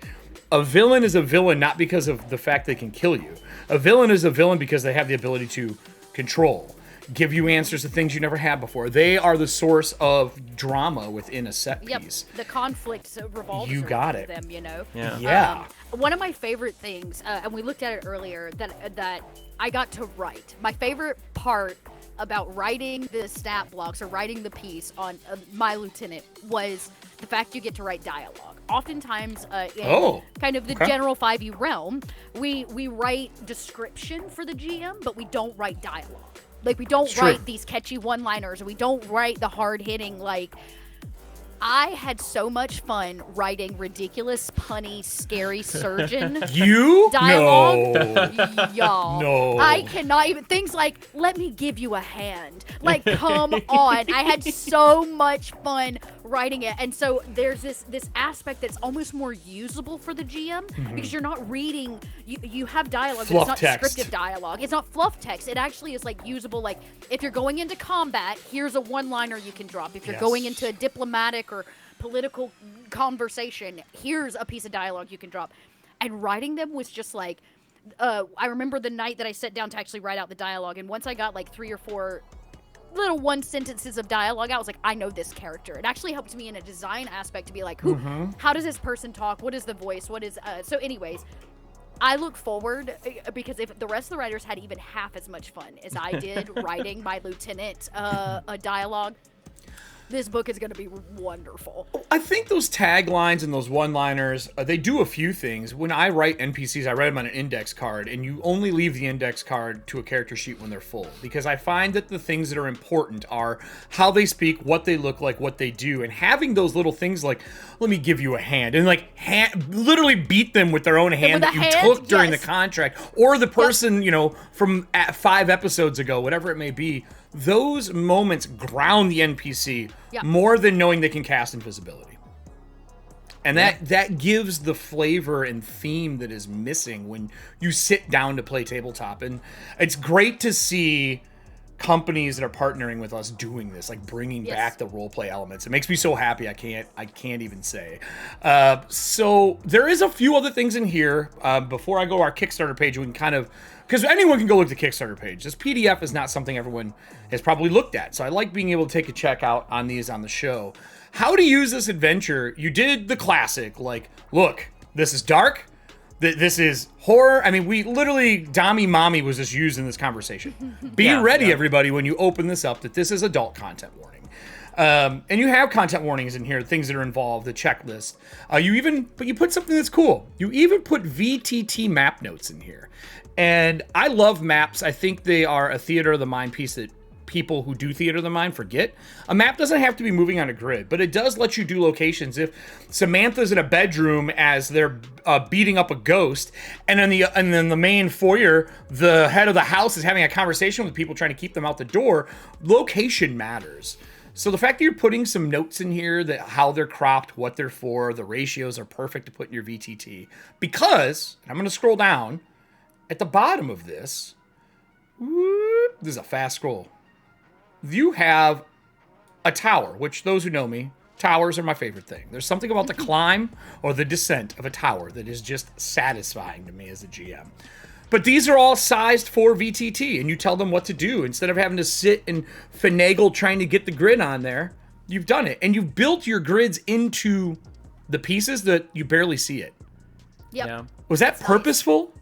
a villain is a villain not because of the fact they can kill you. A villain is a villain because they have the ability to control, give you answers to things you never had before. They are the source of drama within a set piece. The conflict revolves around them, you know? Yeah. One of my favorite things, and we looked at it earlier, that I got to write. My favorite part about writing the stat blocks or writing the piece on My Lieutenant was the fact you get to write dialogue. Oftentimes, in kind of the general 5e realm, we write description for the GM, but we don't write dialogue. We don't write these catchy one-liners, or we don't write the hard-hitting, I had so much fun writing ridiculous, punny, scary surgeon dialogue. No. Y'all. No. I cannot even. Things like, let me give you a hand. Come on. I had so much fun writing it. And so there's this aspect that's almost more usable for the GM, because you're not reading. You have dialogue, but it's not descriptive dialogue. It's not fluff text. It actually is usable. If you're going into combat, here's a one-liner you can drop. If you're going into a diplomatic or political conversation, here's a piece of dialogue you can drop. And writing them was just I remember the night that I sat down to actually write out the dialogue, and once I got 3 or 4 little one sentences of dialogue, I was I know this character. It actually helped me in a design aspect to be how does this person talk? What is the voice? What is so anyways, I look forward, because if the rest of the writers had even half as much fun as I did writing My Lieutenant a dialogue, this book is going to be wonderful. I think those taglines and those one-liners, they do a few things. When I write NPCs, I write them on an index card, and you only leave the index card to a character sheet when they're full. Because I find that the things that are important are how they speak, what they look like, what they do, and having those little things like, let me give you a hand, and like literally beat them with their own hand that you took during the contract, or the person, you know, from 5 episodes ago, whatever it may be. Those moments ground the NPC more than knowing they can cast invisibility. And that gives the flavor and theme that is missing when you sit down to play tabletop. And it's great to see companies that are partnering with us doing this, like bringing back the role play elements. It makes me so happy. I can't even say. So there is a few other things in here. Before I go to our Kickstarter page, we can kind of, because anyone can go look at the Kickstarter page. This PDF is not something everyone has probably looked at. So I like being able to take a check out on these on the show. How to use this adventure. You did the classic, like, look, this is dark. This is horror. I mean, we literally, Dami Mommy was just used in this conversation. Be ready, everybody, when you open this up, that this is adult content warning. And you have content warnings in here, things that are involved, the checklist. But you put something that's cool. You even put VTT map notes in here. And I love maps. I think they are a theater of the mind piece that people who do theater of the mind forget. A map doesn't have to be moving on a grid, but it does let you do locations. If Samantha's in a bedroom as they're beating up a ghost, and then the main foyer, the head of the house is having a conversation with people trying to keep them out the door, location matters. So the fact that you're putting some notes in here, that how they're cropped, what they're for, the ratios are perfect to put in your VTT. Because, and I'm going to scroll down, at the bottom of this, this is a fast scroll. You have a tower, which those who know me, towers are my favorite thing. There's something about the climb or the descent of a tower that is just satisfying to me as a GM. But these are all sized for VTT, and you tell them what to do. Instead of having to sit and finagle trying to get the grid on there, you've done it. And you've built your grids into the pieces that you barely see it. Yep. Yeah. Was that purposeful?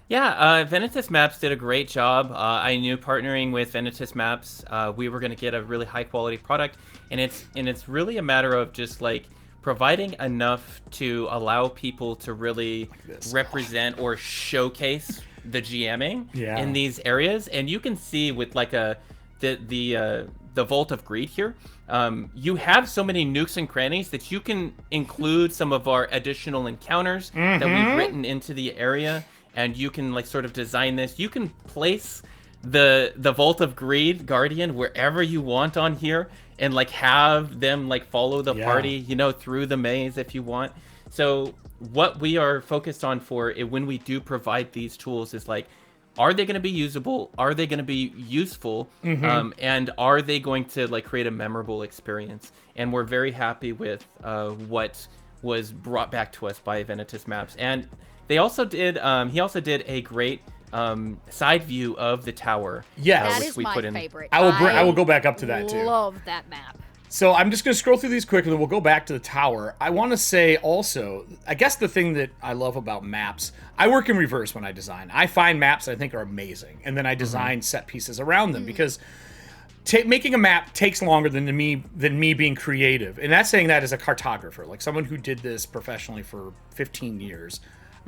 Yeah, Venitus Maps did a great job. I knew partnering with Venitus Maps, we were going to get a really high quality product, and it's really a matter of just like providing enough to allow people to really represent or showcase the GMing in these areas. And you can see with like the Vault of Greed here, you have so many nooks and crannies that you can include some of our additional encounters that we've written into the area. And you can like sort of design this. You can place the Vault of Greed Guardian wherever you want on here, and like have them like follow the party, you know, through the maze if you want. So what we are focused on for it, when we do provide these tools, is like, are they going to be usable? Are they going to be useful? And are they going to like create a memorable experience? And we're very happy with what was brought back to us by Venitus Maps. And they also did. He also did a great side view of the tower. That is my favorite. I will go back up to that too. Love that map. So I'm just going to scroll through these quickly, and we'll go back to the tower. I want to say also, I guess the thing that I love about maps, I work in reverse when I design. I find maps I think are amazing, and then I design set pieces around them because making a map takes longer than me being creative. And that's saying that as a cartographer, like someone who did this professionally for 15 years.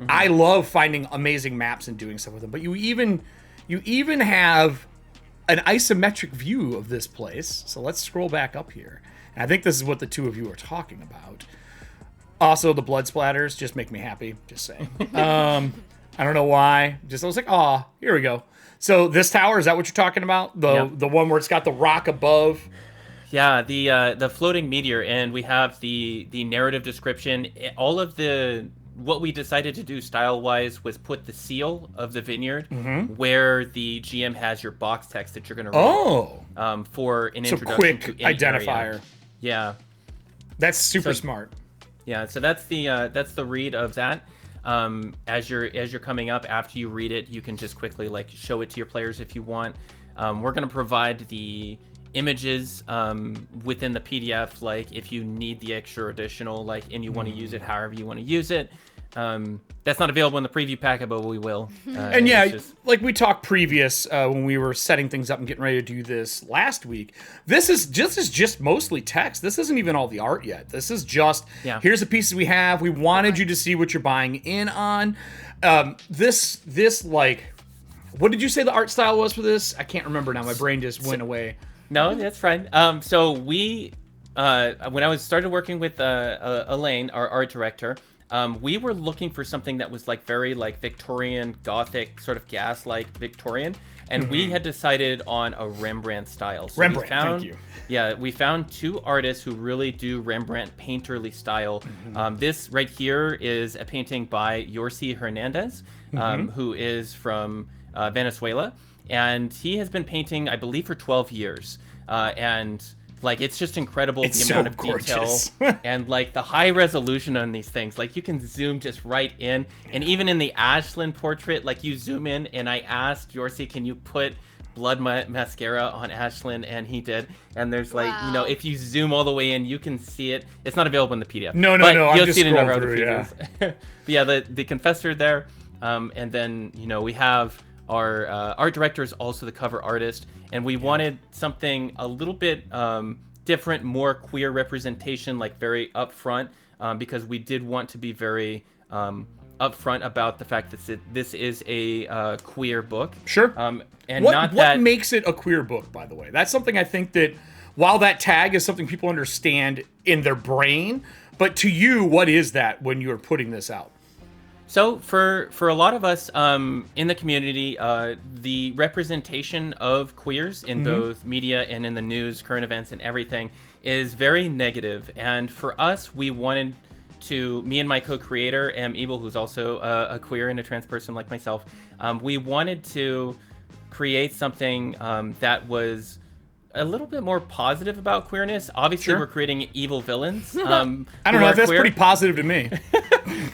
I love finding amazing maps and doing stuff with them. But you even have an isometric view of this place. So let's scroll back up here. And I think this is what the two of you are talking about. Also, the blood splatters just make me happy. Just saying. I don't know why. I was like, oh, here we go. So this tower, is that what you're talking about? The one where it's got the rock above? Yeah, the floating meteor, and we have the narrative description. All of what we decided to do style-wise was put the seal of the Vineyard where the GM has your box text that you're going to read for an introduction quick to any identifier. Area. Yeah, that's super smart. Yeah, so that's the read of that. As you're coming up, after you read it, you can just quickly like show it to your players if you want. We're going to provide the images within the PDF, like if you need the extra additional, like, and you want to use it however you want to use it. That's not available in the preview packet, but we will. And yeah, like we talked previous when we were setting things up and getting ready to do this last week. This is just mostly text. This isn't even all the art yet. This is just here's the pieces we have. We wanted you to see what you're buying in on. This like, what did you say the art style was for this? I can't remember now. My brain just went away. No, that's fine. So we, when I started working with Elaine, our art director. We were looking for something that was like very like Victorian, Gothic, sort of gaslight Victorian, and we had decided on a Rembrandt style. So Rembrandt, thank you. Yeah, we found two artists who really do Rembrandt painterly style. This right here is a painting by Yorsi Hernandez, who is from Venezuela, and he has been painting, I believe, for 12 years, and like, it's just incredible the amount of detail and like the high resolution on these things. Like, you can zoom just right in. And even in the Ashlyn portrait, like, you zoom in, and I asked Yorsi, can you put blood mascara on Ashlyn? And he did. And there's like, you know, if you zoom all the way in, you can see it. It's not available in the PDF. No. You'll just see it in our through, other videos. But yeah, the Confessor there. And then, you know, we have our art director is also the cover artist. And we wanted something a little bit different, more queer representation, like very upfront, because we did want to be very upfront about the fact that this is a queer book. Sure. And what makes it a queer book, by the way? That's something I think that, while that tag is something people understand in their brain, but to you, what is that when you're putting this out? So for a lot of us in the community, the representation of queers in both media and in the news, current events, and everything is very negative. And for us, we wanted to, me and my co-creator, Ebel, who's also a queer and a trans person like myself, we wanted to create something that was a little bit more positive about queerness. Obviously, we're creating evil villains. I don't know if that's pretty positive to me.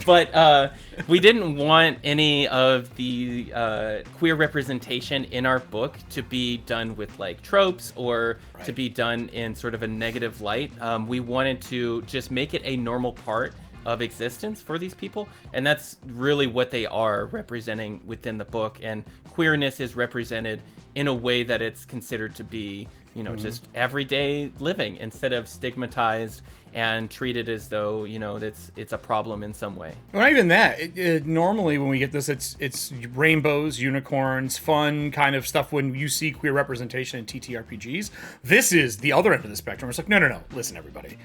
But we didn't want any of the queer representation in our book to be done with like tropes or to be done in sort of a negative light. We wanted to just make it a normal part of existence for these people, and that's really what they are representing within the book. And queerness is represented in a way that it's considered to be, you know, just everyday living instead of stigmatized and treated as though, you know, it's a problem in some way. Well, not even that. Normally when we get this, it's rainbows, unicorns, fun kind of stuff. When you see queer representation in TTRPGs, this is the other end of the spectrum. It's like, no. Listen, everybody.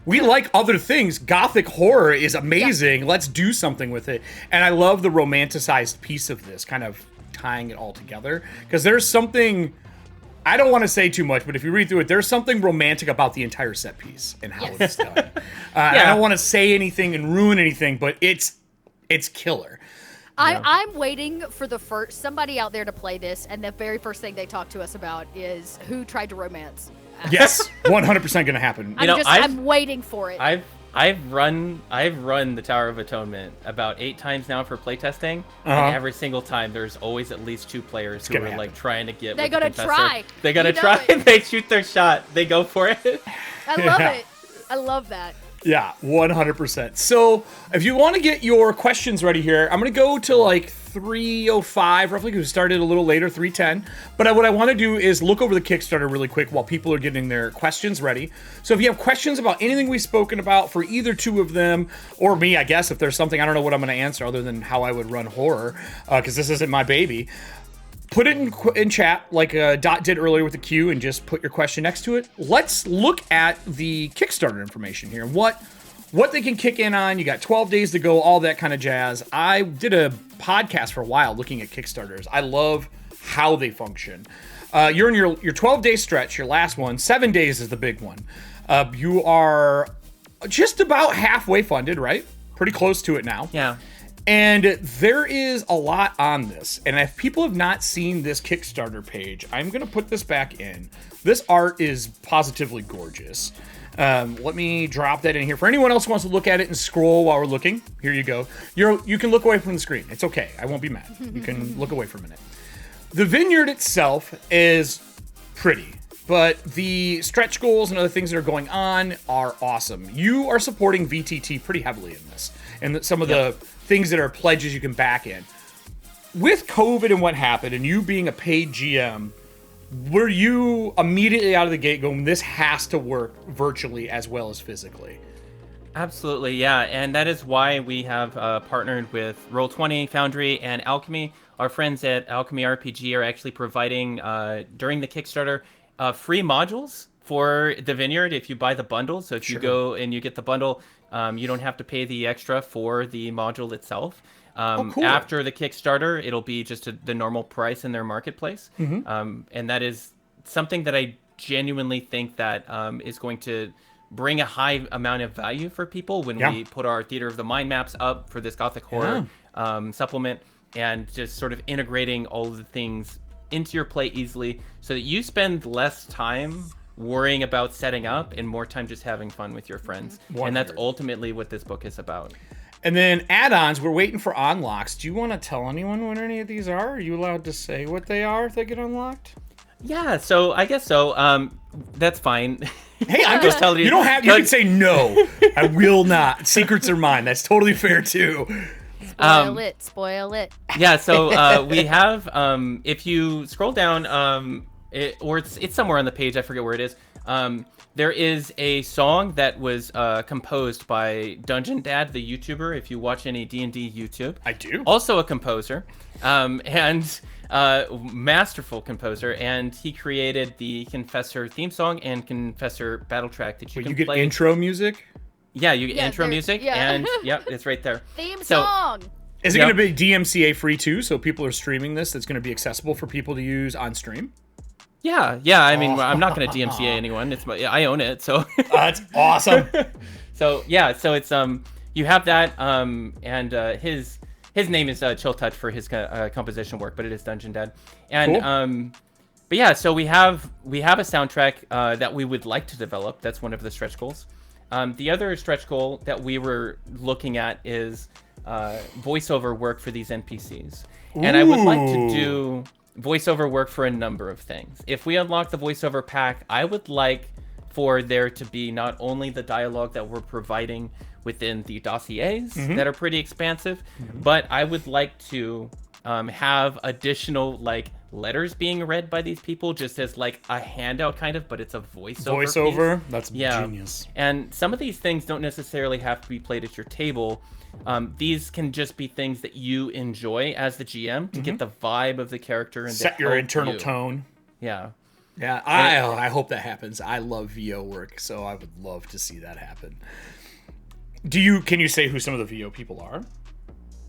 We like other things. Gothic horror is amazing. Let's do something with it. And I love the romanticized piece of this, kind of tying it all together. Because there's something... I don't want to say too much, but if you read through it, there's something romantic about the entire set piece and how it's done. I don't want to say anything and ruin anything, but it's killer. I'm waiting for somebody out there to play this, and the very first thing they talk to us about is who tried to romance. Yes, 100% going to happen. I'm waiting for it. I've run the Tower of Atonement about 8 times now for playtesting, and every single time there's always at least 2 players who are like trying to get. They're gonna try. They gotta try. They shoot their shot. They go for it. I love it. I love that. Yeah, 100%. So if you want to get your questions ready here, I'm going to go to like 3:05 roughly, because we started a little later, 3:10. But what I want to do is look over the Kickstarter really quick while people are getting their questions ready. So if you have questions about anything we've spoken about for either two of them, or me, I guess, if there's something, I don't know what I'm going to answer other than how I would run horror, because this isn't my baby. Put it in chat like Dot did earlier with the Q, and just put your question next to it. Let's look at the Kickstarter information here. What they can kick in on. You got 12 days to go, all that kind of jazz. I did a podcast for a while looking at Kickstarters. I love how they function. You're in your 12-day stretch, your last one. 7 days is the big one. You are just about halfway funded, right? Pretty close to it now. Yeah. And there is a lot on this. And if people have not seen this Kickstarter page, I'm going to put this back in. This art is positively gorgeous. Let me drop that in here. For anyone else who wants to look at it and scroll while we're looking, here you go. You can look away from the screen. It's okay. I won't be mad. You can look away for a minute. The Vineyard itself is pretty. but the stretch goals and other things that are going on are awesome. You are supporting VTT pretty heavily in this, and some of the things that are pledges you can back in. With COVID and what happened, and you being a paid GM, were you immediately out of the gate going, this has to work virtually as well as physically? Absolutely, yeah, and that is why we have partnered with Roll20, Foundry, and Alchemy. Our friends at Alchemy RPG are actually providing, during the Kickstarter, free modules for the Vineyard if you buy the bundle. So if you go and you get the bundle, you don't have to pay the extra for the module itself. Cool. After the Kickstarter, it'll be just the normal price in their marketplace. And that is something that I genuinely think that is going to bring a high amount of value for people when we put our Theater of the Mind maps up for this Gothic Horror supplement, and just sort of integrating all of the things into your play easily so that you spend less time worrying about setting up and more time just having fun with your friends. And that's ultimately what this book is about. And then add-ons, we're waiting for unlocks. Do you want to tell anyone what any of these are? Are you allowed to say what they are if they get unlocked? Yeah, so I guess so. That's fine. Hey, I'm just telling you. You don't have. You can say no. I will not. Secrets are mine. That's totally fair too. Spoil it. Yeah. So we have. If you scroll down, it's somewhere on the page. I forget where it is. There is a song that was composed by Dungeon Dad, the YouTuber. If you watch any D&D YouTube, I do. Also a composer, and masterful composer, and he created the Confessor theme song and Confessor battle track that you can get play. Intro music. Yeah, you get intro music, and yep, it's right there. Theme song. Is it going to be DMCA free too? So people are streaming this. That's going to be accessible for people to use on stream. Yeah. I mean, I'm not going to DMCA anyone. I own it, so that's awesome. So it's you have that, and his name is Chill Touch for his composition work, but it is Dungeon Dad. And cool. But yeah, so we have a soundtrack that we would like to develop. That's one of the stretch goals. The other stretch goal that we were looking at is voiceover work for these NPCs. Ooh. And I would like to do voiceover work for a number of things. If we unlock the voiceover pack, I would like for there to be not only the dialogue that we're providing within the dossiers that are pretty expansive, but I would like to have additional letters being read by these people, just as a handout kind of, but it's a voiceover piece. That's genius. And some of these things don't necessarily have to be played at your table. These can just be things that you enjoy as the GM to get the vibe of the character and set your internal tone. Yeah. I hope that happens. I love VO work, so I would love to see that happen. Can you say who some of the VO people are?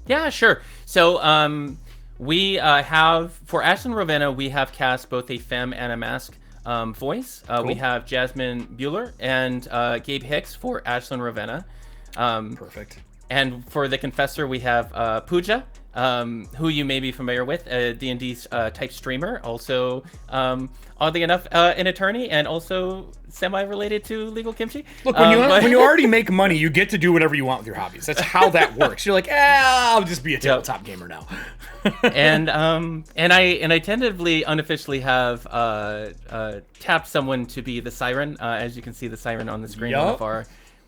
Yeah, sure. So we have, for Ashlyn Ravenna, we have cast both a femme and a mask voice. Cool. We have Jasmine Bueller and Gabe Hicks for Ashlyn Ravenna. Perfect. And for the Confessor, we have Pooja, who you may be familiar with, a D&D type streamer, also, oddly enough, an attorney, and also semi-related to Legal Kimchi. Look, when you already make money, you get to do whatever you want with your hobbies. That's how that works. You're like, I'll just be a tabletop gamer now. and I tentatively, unofficially have tapped someone to be the Siren. As you can see, the Siren on the screen,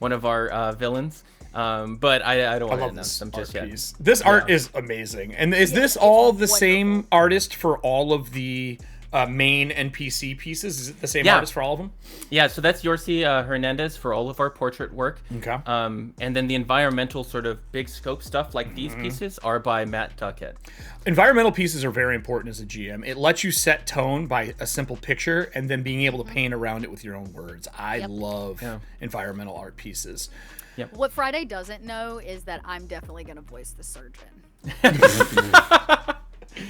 one of our villains. But I don't want to announce them just yet. This art is amazing. And is this all the same artist for all of the main NPC pieces? Is it the same artist for all of them? Yeah, so that's Yorsi Hernandez for all of our portrait work. Okay. And then the environmental sort of big scope stuff like these pieces are by Matt Duckett. Environmental pieces are very important as a GM. It lets you set tone by a simple picture and then being able to paint around it with your own words. I love environmental art pieces. Yep. What Friday doesn't know is that I'm definitely going to voice the surgeon.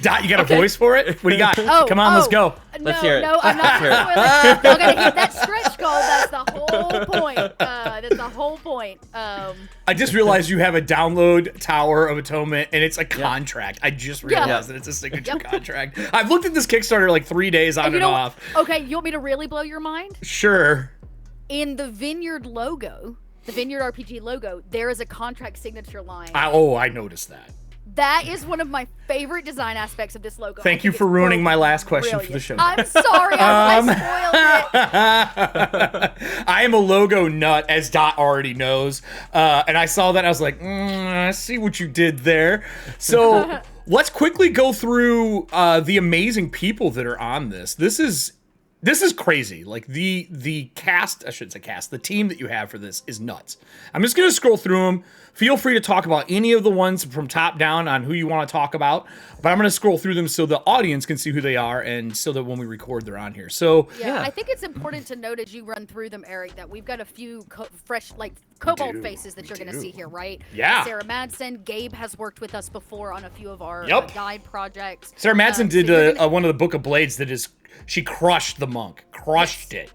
Dot, you got a voice for it? What do you got? Come on, let's go. Let's hear it. No, I'm not spoiling. Y'all got to hit that stretch goal. That's the whole point. That's the whole point. I just realized you have a download Tower of Atonement, and it's a contract. I just realized that it's a signature contract. I've looked at this Kickstarter 3 days on and off. Okay, you want me to really blow your mind? Sure. In the Vineyard logo, the Vineyard RPG logo, there is a contract signature line. I noticed that. That is one of my favorite design aspects of this logo. Thank you for ruining my last question for the show. I'm sorry, I spoiled it. I am a logo nut, as Dot already knows. And I saw that, and I was like, I see what you did there. So let's quickly go through the amazing people that are on this. This is crazy. Like the cast, I shouldn't say cast, the team that you have for this is nuts. I'm just gonna scroll through them. Feel free to talk about any of the ones from top down on who you want to talk about, but I'm gonna scroll through them so the audience can see who they are, and so that when we record, they're on here. So yeah, I think it's important to note as you run through them, Eric, that we've got a few fresh, like Kobold faces that you're gonna see here, right? Yeah. Sarah Madsen, Gabe has worked with us before on a few of our guide projects. Sarah Madsen did one of the Book of Blades that is. She crushed the monk. Crushed it.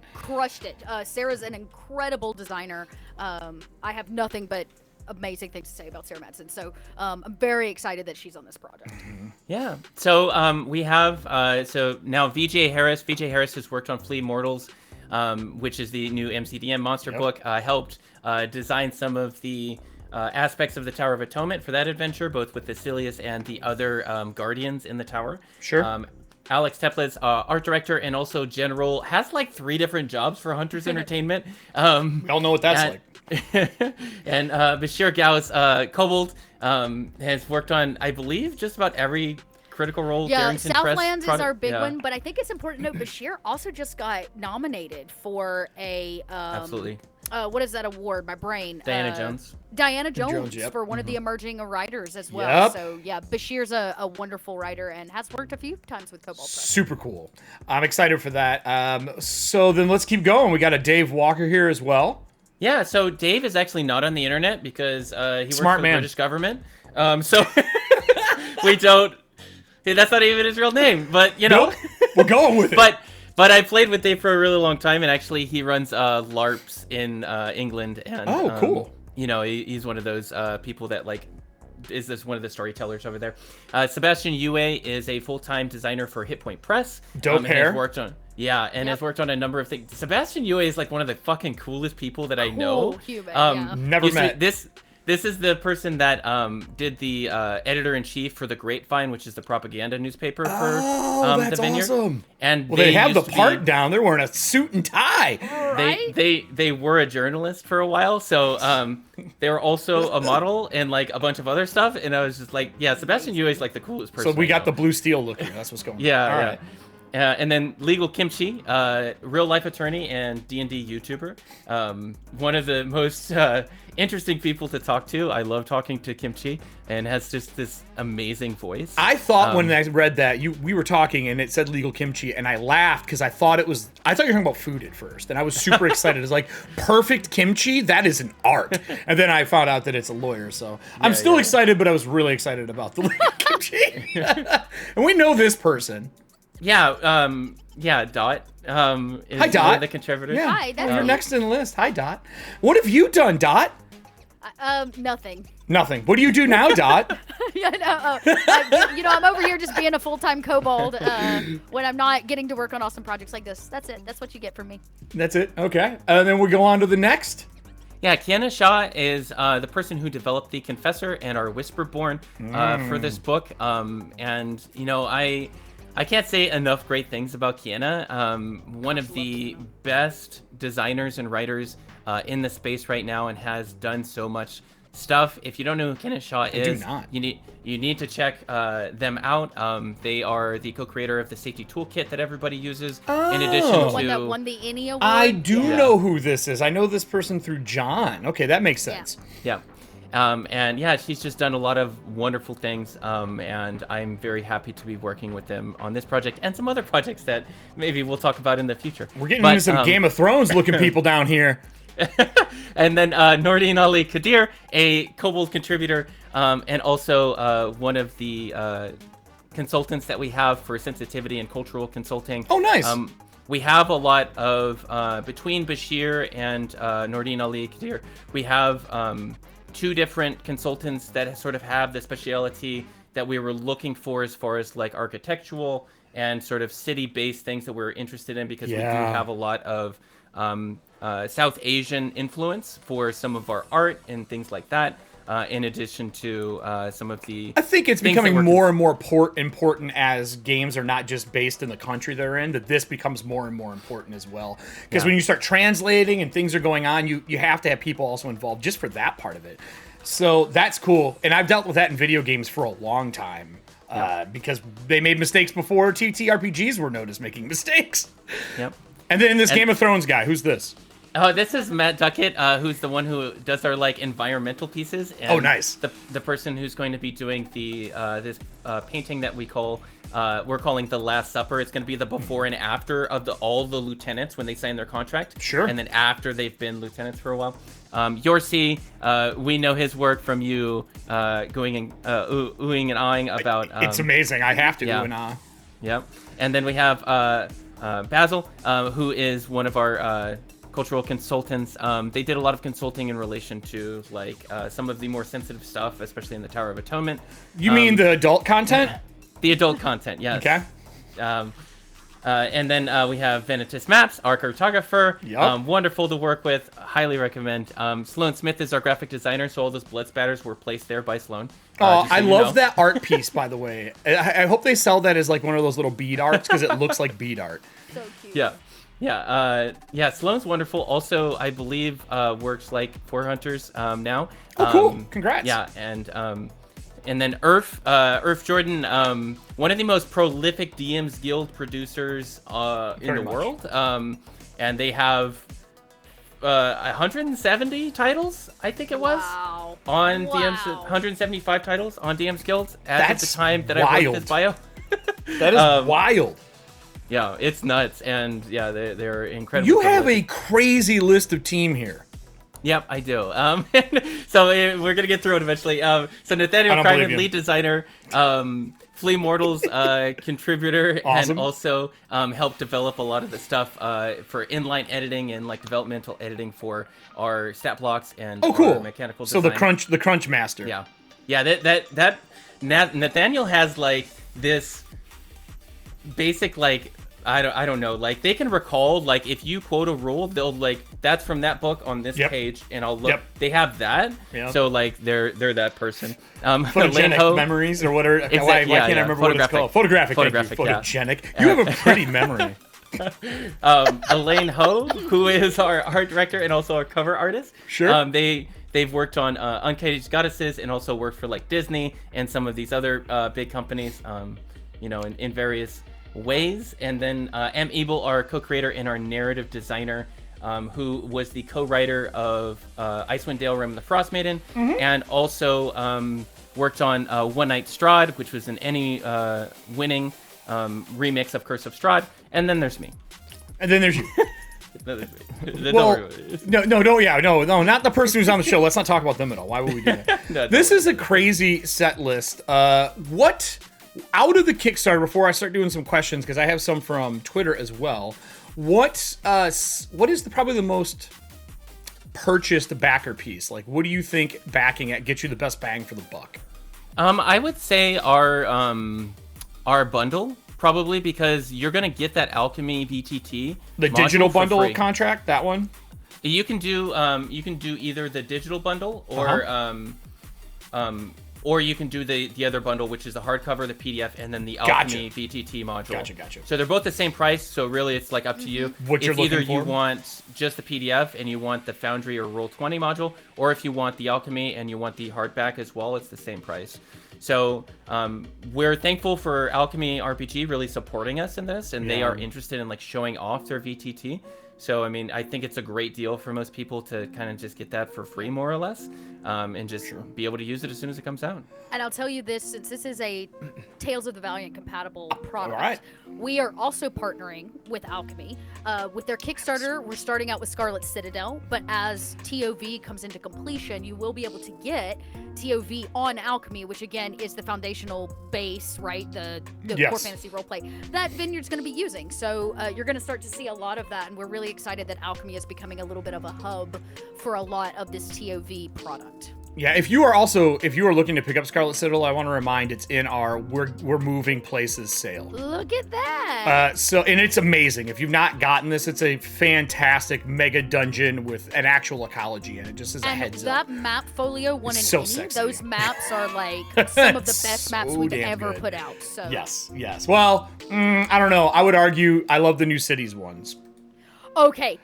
Sarah's an incredible designer. I have nothing but amazing things to say about Sarah Madsen. So I'm very excited that she's on this project. Yeah. So we have so now VJ Harris. VJ Harris has worked on Flea Mortals, which is the new MCDM monster book. Helped design some of the aspects of the Tower of Atonement for that adventure, both with the Silius and the other guardians in the tower. Sure. Alex Teplitz, art director and also general, has like 3 different jobs for Hunters Entertainment. We all know what that's like. And Bashir Gauss, Kobold, has worked on, I believe, just about every Critical Role. Yeah, Darrington Southlands Press is our big one, but I think it's important to note Bashir also just got nominated for a absolutely. What is that award? My brain. Diana Jones. Diana Jones yep. for one of the emerging writers as well. Yep. So yeah, Bashir's a wonderful writer and has worked a few times with Kobold Press. Super cool. I'm excited for that. So then let's keep going. We got a Dave Walker here as well. Yeah, so Dave is actually not on the internet because he works Smart for man. the British government. So we don't. That's not even his real name, but you know, Nope. We're going with it. But I played with Dave for a really long time, and actually he runs LARPs in England. And cool. You know, he's one of those people that like is this one of the storytellers over there. Sebastian Yue is a full-time designer for Hit Point Press. Dope hair. Has worked on has worked on a number of things. Sebastian Yue is like one of the fucking coolest people that I know. Human, Never met. This is the person that did the editor-in-chief for The Grapevine, which is the propaganda newspaper for that's the Vineyard. Awesome. And they have the part down. They're wearing a suit and tie. Right? They were a journalist for a while, so they were also a model and like a bunch of other stuff. And I was just like, yeah, Sebastian Yue is like the coolest person. So we got the blue steel looking. That's what's going on. Yeah, All yeah. right. And then Legal Kimchi, real life attorney and D&D YouTuber. One of the most interesting people to talk to. I love talking to Kimchi, and has just this amazing voice. I thought when I read that we were talking and it said Legal Kimchi, and I laughed because I thought you were talking about food at first, and I was super excited. It's like perfect kimchi. That is an art. And then I found out that it's a lawyer. So I'm still excited, but I was really excited about the Legal Kimchi. And we know this person. Yeah, Dot. Is Hi, Dot. one of the contributors. Yeah. Hi, that's You're me. next in the list. Hi, Dot. What have you done, Dot? Nothing. Nothing. What do you do now, Dot? Yeah, no. I'm over here just being a full-time kobold when I'm not getting to work on awesome projects like this. That's it. That's what you get from me. That's it. Okay. And then we go on to the next. Yeah, Kiana Shaw is the person who developed the Confessor and our Whisperborn for this book. And you know, I can't say enough great things about Kiana. One of the best designers and writers in the space right now, and has done so much stuff. If you don't know who Kiana Shaw is, you need to check them out. They are the co-creator of the safety toolkit that everybody uses. In addition to The one that won the ENnie award. I do know who this is. I know this person through John. Okay, that makes sense. Yeah. And yeah, she's just done a lot of wonderful things, and I'm very happy to be working with them on this project and some other projects that maybe we'll talk about in the future. We're getting into some Game of Thrones looking people down here. And then Nordine Ali Kadir, a Kobold contributor, and also one of the consultants that we have for sensitivity and cultural consulting. Oh, nice. We have a lot of, between Bashir and Nordine Ali Kadir, we have 2 different consultants that sort of have the speciality that we were looking for as far as like architectural and sort of city-based things that we're interested in, because we do have a lot of South Asian influence for some of our art and things like that. in addition to some of the. I think it's things that becoming we're more and more important as games are not just based in the country they're in, that this becomes more and more important as well. Because when you start translating and things are going on, you have to have people also involved just for that part of it. So that's cool. And I've dealt with that in video games for a long time. Because they made mistakes before TTRPGs were known as making mistakes. Yep. And then this Game of Thrones guy, who's this? Oh, this is Matt Duckett, who's the one who does our like environmental pieces. And oh, nice. The person who's going to be doing the this painting that we're calling The Last Supper. It's going to be the before and after of all the lieutenants when they sign their contract. Sure. And then after they've been lieutenants for a while. Yorsi, we know his work from you going and oohing and ahhing about. It's amazing. I have to ooh and ah. Yep. And then we have Basil, who is one of our cultural consultants. They did a lot of consulting in relation to like some of the more sensitive stuff, especially in the Tower of Atonement. You mean the adult content? The adult content, yes. Okay. And then we have Venitus Maps, our cartographer. Yep. Wonderful to work with. Highly recommend. Sloan Smith is our graphic designer, so all those blood spatters were placed there by Sloan. Oh, I love that art piece, by the way. I hope they sell that as like one of those little bead arts because it looks like bead art. So cute. Yeah. Yeah, Sloan's wonderful. Also, I believe works like for Hunters now. Oh, cool! Congrats. Yeah, and then Irf Jordan, one of the most prolific DMs Guild producers in the world. And they have 170 titles, I think it was, on DMs. 175 titles on DMs Guild at the time that I wrote this bio. That is wild. Yeah, it's nuts, and yeah, they're incredible. You have a crazy list of team here. Yep, I do. So we're gonna get through it eventually. So Nathaniel Kryden, lead designer, Flea Mortals contributor, awesome. And also helped develop a lot of the stuff for inline editing and like developmental editing for our stat blocks and cool. Mechanical design. So the crunch master. Yeah. That Nathaniel has like this basic like. I don't know, like they can recall, like if you quote a rule, they'll like that's from that book on this page, and I'll look. They have that, so like they're that person. Photogenic memories or whatever. Why can't I remember what it's called? Photographic. Photogenic. You have a pretty memory. Elaine Ho, who is our art director and also our cover artist. Sure. They've worked on Uncaged Goddesses and also worked for like Disney and some of these other big companies. In various ways. And then M. Ebel, our co-creator and our narrative designer, who was the co-writer of Icewind Dale, Realm of the Frost Maiden, and also worked on One Night Strahd, which was an Emmy winning remix of Curse of Strahd. And then there's me. And then there's you. No, not the person who's on the show. Let's not talk about them at all. Why would we do that? This is a crazy set list. What out of the Kickstarter, before I start doing some questions, because I have some from Twitter as well, what is probably the most purchased backer piece? Like, what do you think backing at gets you the best bang for the buck? I would say our bundle, probably, because you're gonna get that Alchemy VTT, the digital bundle contract, that one. You can do either the digital bundle or you can do the other bundle, which is the hardcover, the PDF, and then the Alchemy VTT module. Gotcha. So they're both the same price, so really it's like up to you. What you're looking for? Either you want just the PDF and you want the Foundry or Roll20 module, or if you want the Alchemy and you want the hardback as well, it's the same price. So we're thankful for Alchemy RPG really supporting us in this, and they are interested in like showing off their VTT. So, I mean, I think it's a great deal for most people to kind of just get that for free, more or less, and just be able to use it as soon as it comes out. And I'll tell you this, since this is a Tales of the Valiant compatible product, we are also partnering with Alchemy. With their Kickstarter, we're starting out with Scarlet Citadel, but as TOV comes into completion, you will be able to get TOV on Alchemy, which again is the foundational base, right? The core fantasy roleplay that Vineyard's going to be using. So you're going to start to see a lot of that, and we're really excited that Alchemy is becoming a little bit of a hub for a lot of this TOV product. Yeah, if you are looking to pick up Scarlet Citadel, I want to remind it's in our We're Moving Places sale. Look at that. And it's amazing. If you've not gotten this, it's a fantastic mega dungeon with an actual ecology in it, just as a heads up. That map folio one in so any. Sexy. Those maps are like some of the best maps we've ever put out. So Yes. Well, I don't know. I would argue I love the New Cities ones. Okay.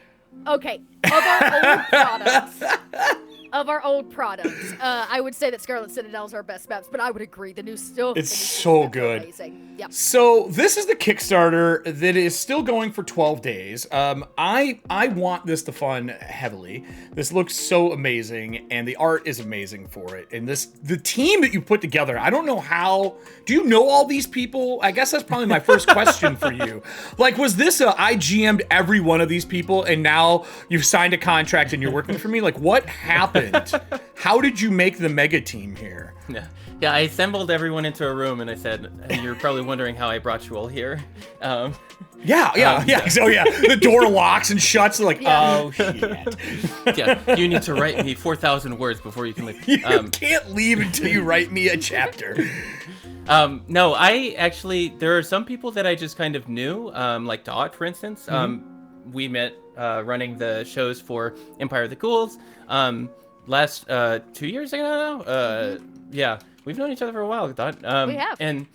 Of our old products, I would say that Scarlet Citadel's our best maps, but I would agree. The new stuff. It's so good. Amazing. Yep. So this is the Kickstarter that is still going for 12 days. I want this to fund heavily. This looks so amazing, and the art is amazing for it. And the team that you put together, I don't know how. Do you know all these people? I guess that's probably my first question for you. Like, was this I GM'd every one of these people, and now you've signed a contract and you're working for me? Like, what happened? How did you make the mega team here? Yeah, I assembled everyone into a room and I said, you're probably wondering how I brought you all here. Yeah. So the door locks and shuts. Like, oh shit. Yeah, you need to write me 4,000 words before you can leave. You can't leave until you write me a chapter. No, there are some people that I just kind of knew, like Dot, for instance. We met running the shows for Empire of the Ghouls. Last 2 years ago now. Yeah, we've known each other for a while, Dot. We have.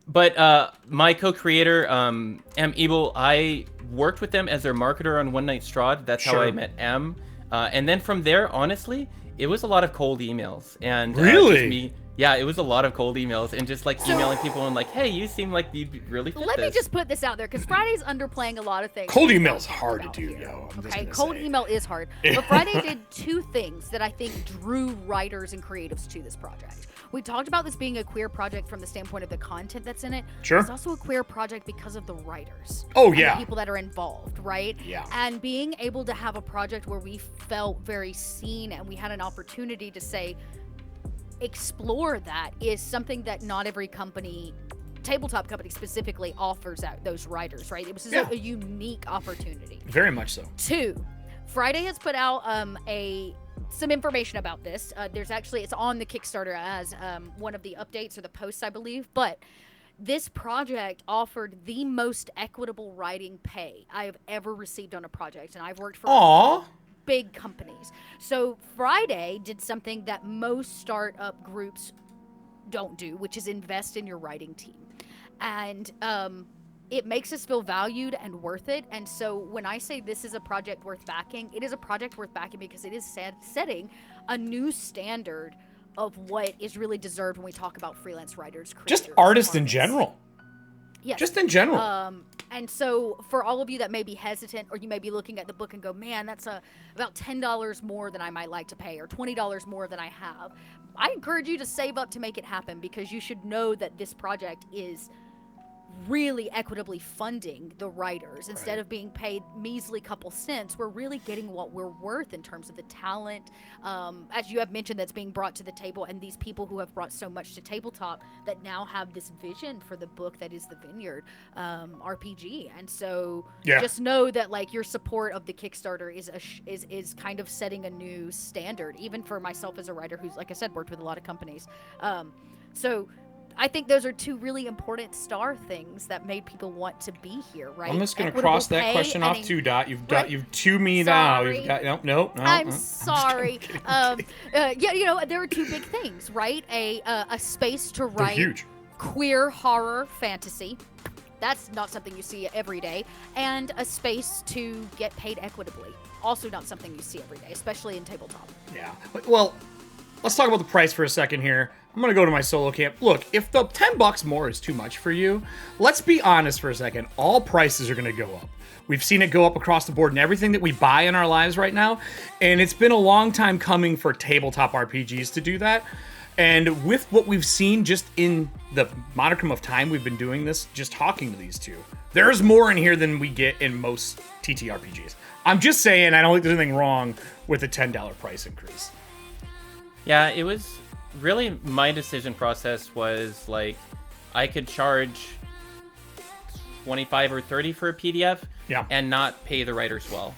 But my co-creator, M. Ebel, I worked with them as their marketer on One Night Strahd. That's how I met M. And then from there, honestly, it was a lot of cold emails. And really? Yeah, it was a lot of cold emails and just like emailing people and like, hey, you seem like you'd really fit Let this. me just put this out there because Friday's underplaying a lot of things. Cold email's hard to do, yo. Okay, cold email is hard. But Friday did two things that I think drew writers and creatives to this project. We talked about this being a queer project from the standpoint of the content that's in it. Sure. It's also a queer project because of the writers. Oh, and yeah. the people that are involved, right? Yeah. And being able to have a project where we felt very seen and we had an opportunity to say, explore that is something that not every company, tabletop company specifically, offers out those writers, right? It was a unique opportunity. Very much so. 2, Friday has put out some information about this. It's on the Kickstarter as one of the updates or the posts, I believe, but this project offered the most equitable writing pay I have ever received on a project, and I've worked for big companies. So Friday did something that most startup groups don't do, which is invest in your writing team. And it makes us feel valued and worth it. And so when I say this is a project worth backing, it is a project worth backing because it is setting a new standard of what is really deserved when we talk about freelance writers, creators, just artists in general. Yes. Just in general. And so for all of you that may be hesitant, or you may be looking at the book and go, man, that's about $10 more than I might like to pay, or $20 more than I have. I encourage you to save up to make it happen, because you should know that this project is really equitably funding the writers. Instead of being paid measly couple cents, we're really getting what we're worth in terms of the talent, as you have mentioned, that's being brought to the table, and these people who have brought so much to tabletop that now have this vision for the book that is the Vineyard RPG. And so just know that like your support of the Kickstarter is kind of setting a new standard, even for myself as a writer who's, like I said, worked with a lot of companies. So I think those are two really important star things that made people want to be here, right? I'm just going to cross that question off too, Dot. You've to me now. You've got no. I'm sorry. There are two big things, right? A space to write queer horror fantasy. That's not something you see every day. And a space to get paid equitably. Also not something you see every day, especially in tabletop. Yeah. Well, let's talk about the price for a second here. I'm going to go to my solo camp. Look, if the $10 more is too much for you, let's be honest for a second. All prices are going to go up. We've seen it go up across the board in everything that we buy in our lives right now. And it's been a long time coming for tabletop RPGs to do that. And with what we've seen just in the modicum of time we've been doing this, just talking to these two, there's more in here than we get in most TTRPGs. I'm just saying, I don't think there's anything wrong with the $10 price increase. Yeah, it was really, my decision process was like, I could charge 25 or 30 for a PDF and not pay the writers well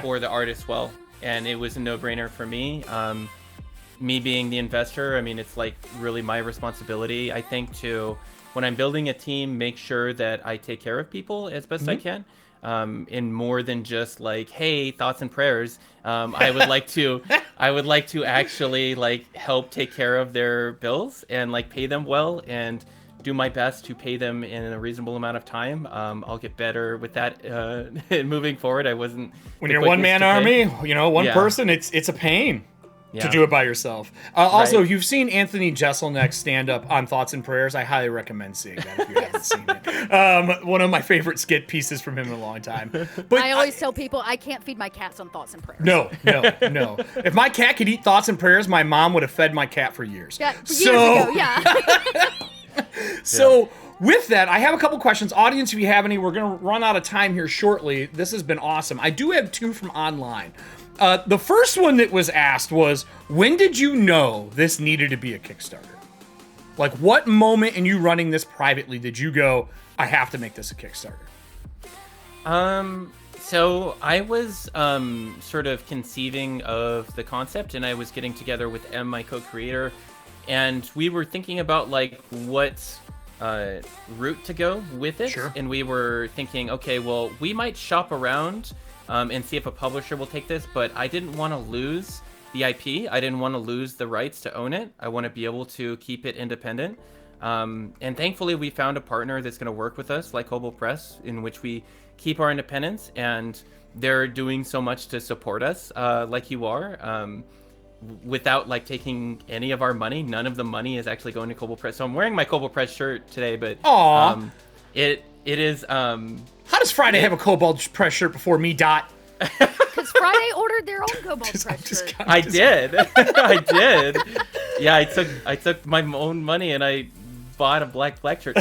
or the artists well. And it was a no-brainer for me. me being the investor, I mean, it's like really my responsibility, I think, to, when I'm building a team, make sure that I take care of people as best I can. In more than just like, hey, thoughts and prayers. I would like to actually like help take care of their bills and like pay them well and do my best to pay them in a reasonable amount of time. I'll get better with that moving forward. I wasn't when you're one man army, one person, it's a pain to do it by yourself. Also, you've seen Anthony Jeselnik's stand-up on Thoughts and Prayers. I highly recommend seeing that if you haven't seen it. One of my favorite skit pieces from him in a long time. But I always tell people I can't feed my cats on Thoughts and Prayers. No. If my cat could eat Thoughts and Prayers, my mom would have fed my cat for years. Yeah, years ago, yeah. So with that, I have a couple questions. Audience, if you have any, we're going to run out of time here shortly. This has been awesome. I do have two from online. The first one that was asked was, when did you know this needed to be a Kickstarter? Like, what moment in you running this privately did you go, I have to make this a Kickstarter? So I was sort of conceiving of the concept, and I was getting together with M, my co-creator, and we were thinking about like what route to go with it. Sure. And we were thinking, okay, well, we might shop around and see if a publisher will take this, but I didn't want to lose the IP. I didn't want to lose the rights to own it. I want to be able to keep it independent. And thankfully, we found a partner that's going to work with us, like Kobold Press, in which we keep our independence, and they're doing so much to support us, like you are, without like taking any of our money. None of the money is actually going to Kobold Press. So I'm wearing my Kobold Press shirt today, but it is. How does Friday have a Kobold Press shirt before me, Dot? Because Friday ordered their own Kobold Press shirt. I did. I did. Yeah, I took my own money and I bought a black shirt.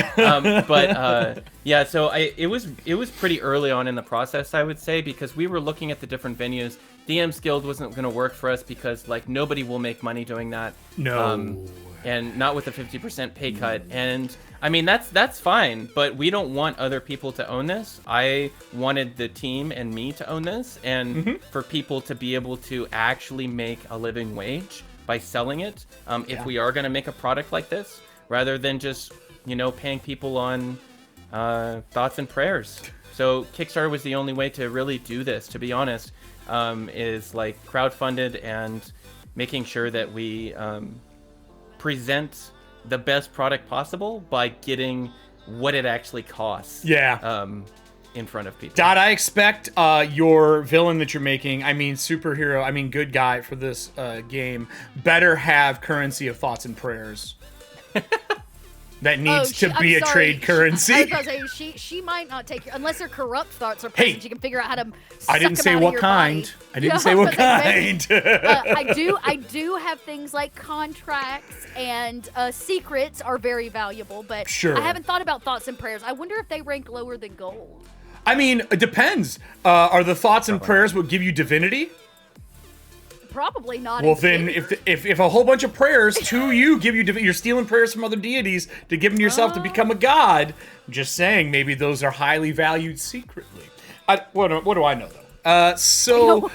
Yeah, so it was pretty early on in the process, I would say, because we were looking at the different venues. DM's Guild wasn't going to work for us because like nobody will make money doing that. No. And not with a 50% pay cut. And I mean, that's fine, but we don't want other people to own this. I wanted the team and me to own this, and for people to be able to actually make a living wage by selling it, if we are going to make a product like this, rather than just, paying people on thoughts and prayers. So Kickstarter was the only way to really do this, to be honest, is like crowdfunded and making sure that we present the best product possible by getting what it actually costs. Yeah. In front of people. Dot, I expect your villain that you're making, superhero, good guy for this game, better have currency of thoughts and prayers. That needs to be a trade currency. I was going to say, she might not take unless they're corrupt thoughts or prayers. She can figure out how to I didn't say what kind. I didn't say what kind. I do have things like contracts and secrets are very valuable, but sure. I haven't thought about thoughts and prayers. I wonder if they rank lower than gold. I mean, it depends. Are the thoughts and prayers what give you divinity? Probably not. Well, then, if a whole bunch of prayers to you give you, you're stealing prayers from other deities to give them to yourself to become a god. I'm just saying, maybe those are highly valued secretly. What do I know though? So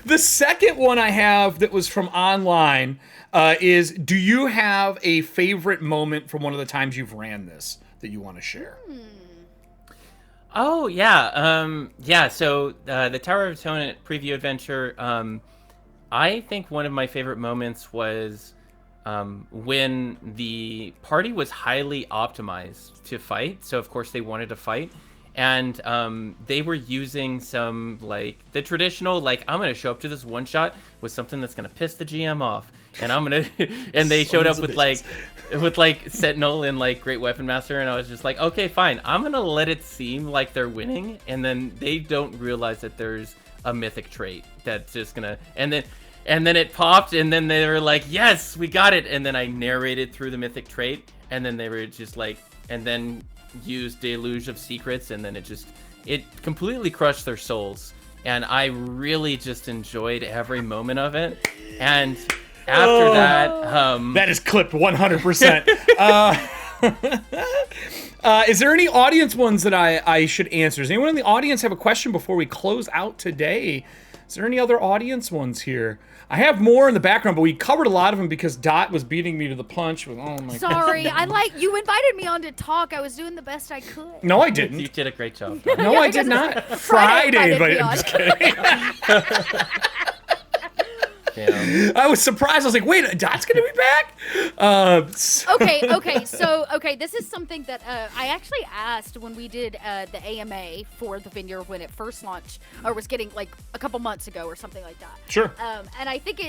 the second one I have that was from online is: do you have a favorite moment from one of the times you've ran this that you want to share? Oh yeah, So the Tower of Atonement preview adventure. I think one of my favorite moments was when the party was highly optimized to fight. So of course they wanted to fight, and they were using some like the traditional like I'm gonna show up to this one shot with something that's gonna piss the GM off, and I'm gonna and they showed up with like Sentinel and like Great Weapon Master, and I was just like, okay, fine, I'm gonna let it seem like they're winning, and then they don't realize that there's a mythic trait that's just gonna and then it popped, and then they were like, yes, we got it, and then I narrated through the mythic trait, and then they were just like, and then used Deluge of Secrets, and then it completely crushed their souls, and I really just enjoyed every moment of it. And after that is clipped 100%. Is there any audience ones that I should answer? Does anyone in the audience have a question before we close out today? Is there any other audience ones here? I have more in the background, but we covered a lot of them because Dot was beating me to the punch with, oh my Sorry, you invited me on to talk. I was doing the best I could. No, I didn't. You did a great job. No, I did not. Friday invited me. I'm just kidding. Yeah. I was surprised. I was like, wait, Dot's going to be back? Okay, this is something that I actually asked when we did the AMA for the Vineyard when it first launched, or was getting like a couple months ago or something like that. Sure. And I think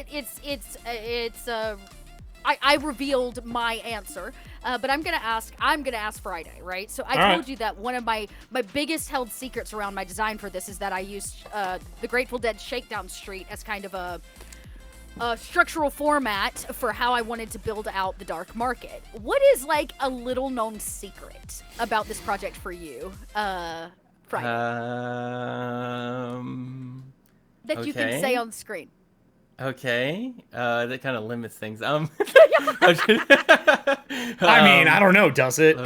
I revealed my answer, but I'm gonna ask Friday, right? So I told you that one of my biggest held secrets around my design for this is that I used the Grateful Dead Shakedown Street as kind of a structural format for how I wanted to build out the dark market. What is like a little known secret about this project for you, Friday? That you can say on screen. Okay, that kind of limits things. I mean, I don't know, does it?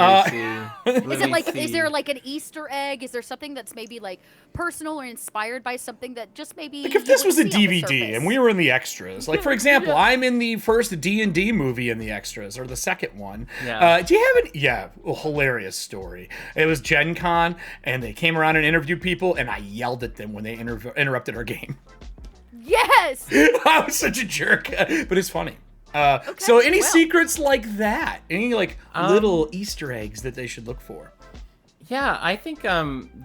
Is there like an Easter egg? Is there something that's maybe like personal or inspired by something that just maybe like if this was a DVD and we were in the extras, like for example, I'm in the first D&D movie in the extras or the second one. Yeah. Do you have it? Yeah, a hilarious story. It was Gen Con and they came around and interviewed people and I yelled at them when they interrupted our game. Yes! I was such a jerk, but it's funny. So any secrets like that? Any like little Easter eggs that they should look for? Yeah, I think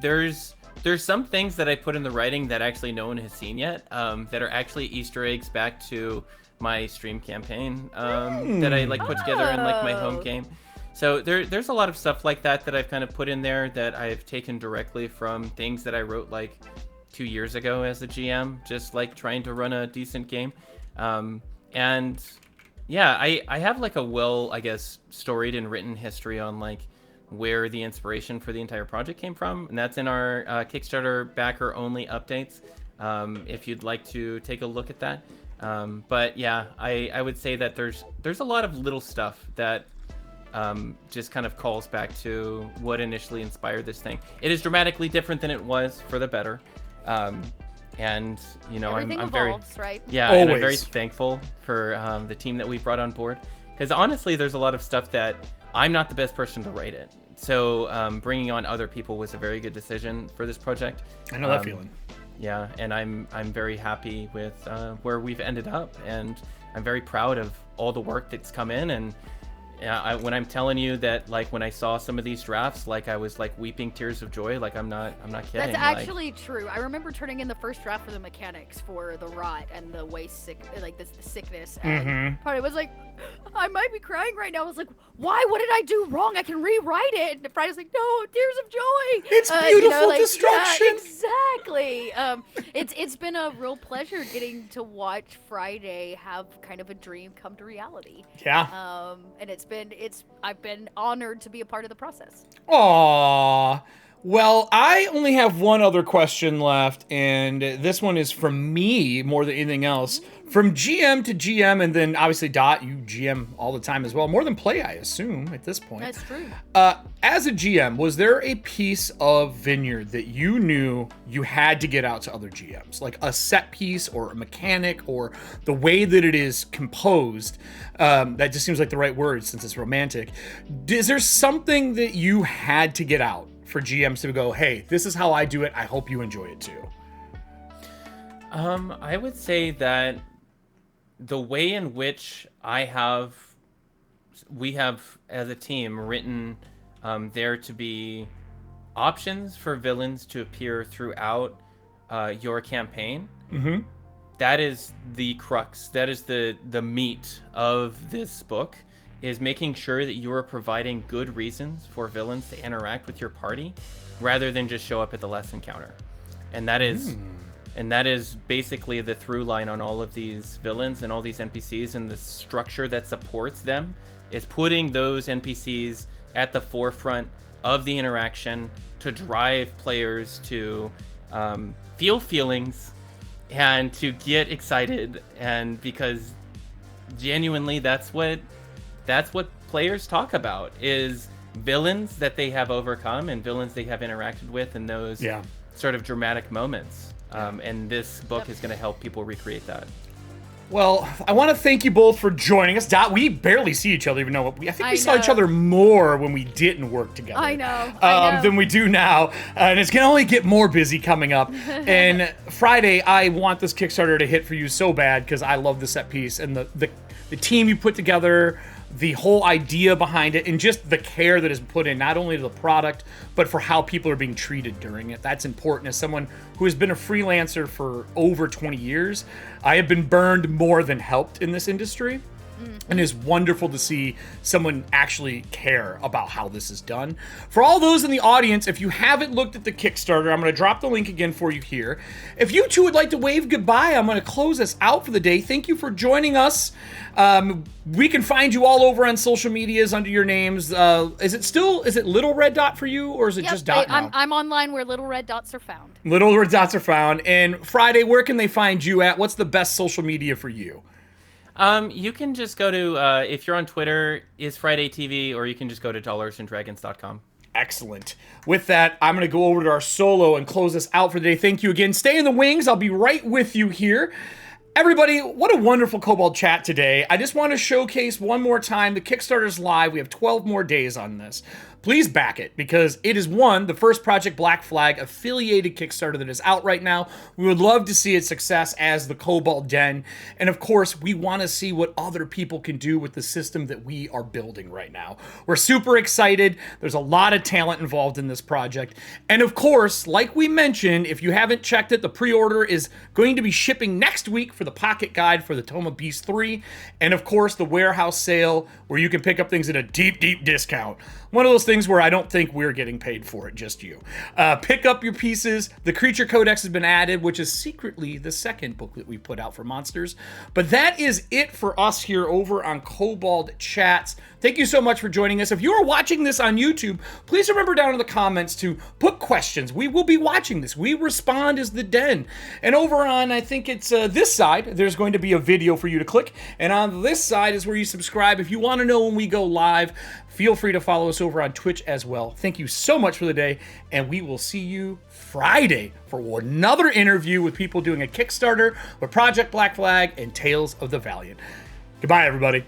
there's some things that I put in the writing that actually no one has seen yet, that are actually Easter eggs back to my stream campaign that I like put together in like my home game. So there's a lot of stuff like that I've kind of put in there that I've taken directly from things that I wrote like 2 years ago as a GM, just like trying to run a decent game. And yeah, I have like a well, I guess, storied and written history on like where the inspiration for the entire project came from. And that's in our Kickstarter backer only updates, if you'd like to take a look at that. But yeah, I would say that there's a lot of little stuff that just kind of calls back to what initially inspired this thing. It is dramatically different than it was for the better. And you know, everything I'm evolves, very, right? yeah, Always. and I'm very thankful for the team that we brought on board, because honestly, there's a lot of stuff that I'm not the best person to write it. So bringing on other people was a very good decision for this project. I know that feeling. Yeah, and I'm very happy with where we've ended up, and I'm very proud of all the work that's come in. And when I'm telling you that, like, when I saw some of these drafts, like, I was like weeping tears of joy. Like, I'm not kidding. That's actually true. I remember turning in the first draft for the mechanics for the rot and the waste the sickness, and part of it was like, I might be crying right now. I was like, why? What did I do wrong? I can rewrite it. And Friday's like, no, tears of joy. It's beautiful destruction. Yeah, exactly. It's been a real pleasure getting to watch Friday have kind of a dream come to reality. Yeah. And I've been honored to be a part of the process. Aww. Well, I only have one other question left, and this one is from me more than anything else. From GM to GM, and then obviously Dot, you GM all the time as well. More than play, I assume, at this point. That's true. As a GM, was there a piece of Vineyard that you knew you had to get out to other GMs? Like a set piece or a mechanic or the way that it is composed? That just seems like the right word since it's romantic. Is there something that you had to get out for GMs to go, hey, this is how I do it. I hope you enjoy it too? I would say that the way in which we have as a team written there to be options for villains to appear throughout your campaign. Mm-hmm. That is the crux. That is the meat of this book, is making sure that you are providing good reasons for villains to interact with your party rather than just show up at the lesson counter. And that is basically the through line on all of these villains and all these NPCs, and the structure that supports them is putting those NPCs at the forefront of the interaction to drive players to feel feelings and to get excited, and because genuinely that's what players talk about, is villains that they have overcome and villains they have interacted with in those sort of dramatic moments. And this book is going to help people recreate that. Well, I want to thank you both for joining us. We barely see each other, even though I think we saw each other more when we didn't work together. I know. Than we do now. And it's going to only get more busy coming up. And Friday, I want this Kickstarter to hit for you so bad because I love the set piece and the team you put together, the whole idea behind it, and just the care that is put in, not only to the product, but for how people are being treated during it. That's important. As someone who has been a freelancer for over 20 years, I have been burned more than helped in this industry. And it's wonderful to see someone actually care about how this is done. For all those in the audience, if you haven't looked at the Kickstarter, I'm going to drop the link again for you here. If you two would like to wave goodbye, I'm going to close us out for the day. Thank you for joining us. We can find you all over on social medias under your names. Is it Little Red Dot for you, or is it just Dot now? I'm online where Little Red Dots are found. Little Red Dots are found. And Friday, where can they find you at? What's the best social media for you? You can just go to, if you're on Twitter, is Friday TV, or you can just go to dollarsandragons.com. Excellent. With that, I'm going to go over to our solo and close this out for the day. Thank you again. Stay in the wings. I'll be right with you here. Everybody, what a wonderful Kobold chat today. I just want to showcase one more time, the Kickstarter's live. We have 12 more days on this. Please back it, because it is the first Project Black Flag affiliated Kickstarter that is out right now. We would love to see its success as the Kobold Den. And of course, we want to see what other people can do with the system that we are building right now. We're super excited. There's a lot of talent involved in this project. And of course, like we mentioned, if you haven't checked it, the pre-order is going to be shipping next week for the Pocket Guide for the Tome of Beast 3. And of course, the warehouse sale where you can pick up things at a deep, deep discount. One of those things where I don't think we're getting paid for it, just you. Pick up your pieces. The Creature Codex has been added, which is secretly the second book that we put out for monsters. But that is it for us here over on Kobold Chats. Thank you so much for joining us. If you are watching this on YouTube, please remember down in the comments to put questions. We will be watching this. We respond as the Den. And over on, I think it's this side, there's going to be a video for you to click. And on this side is where you subscribe. If you want to know when we go live, feel free to follow us over on Twitch as well. Thank you so much for the day, and we will see you Friday for another interview with people doing a Kickstarter with Project Black Flag and Tales of the Valiant. Goodbye, everybody.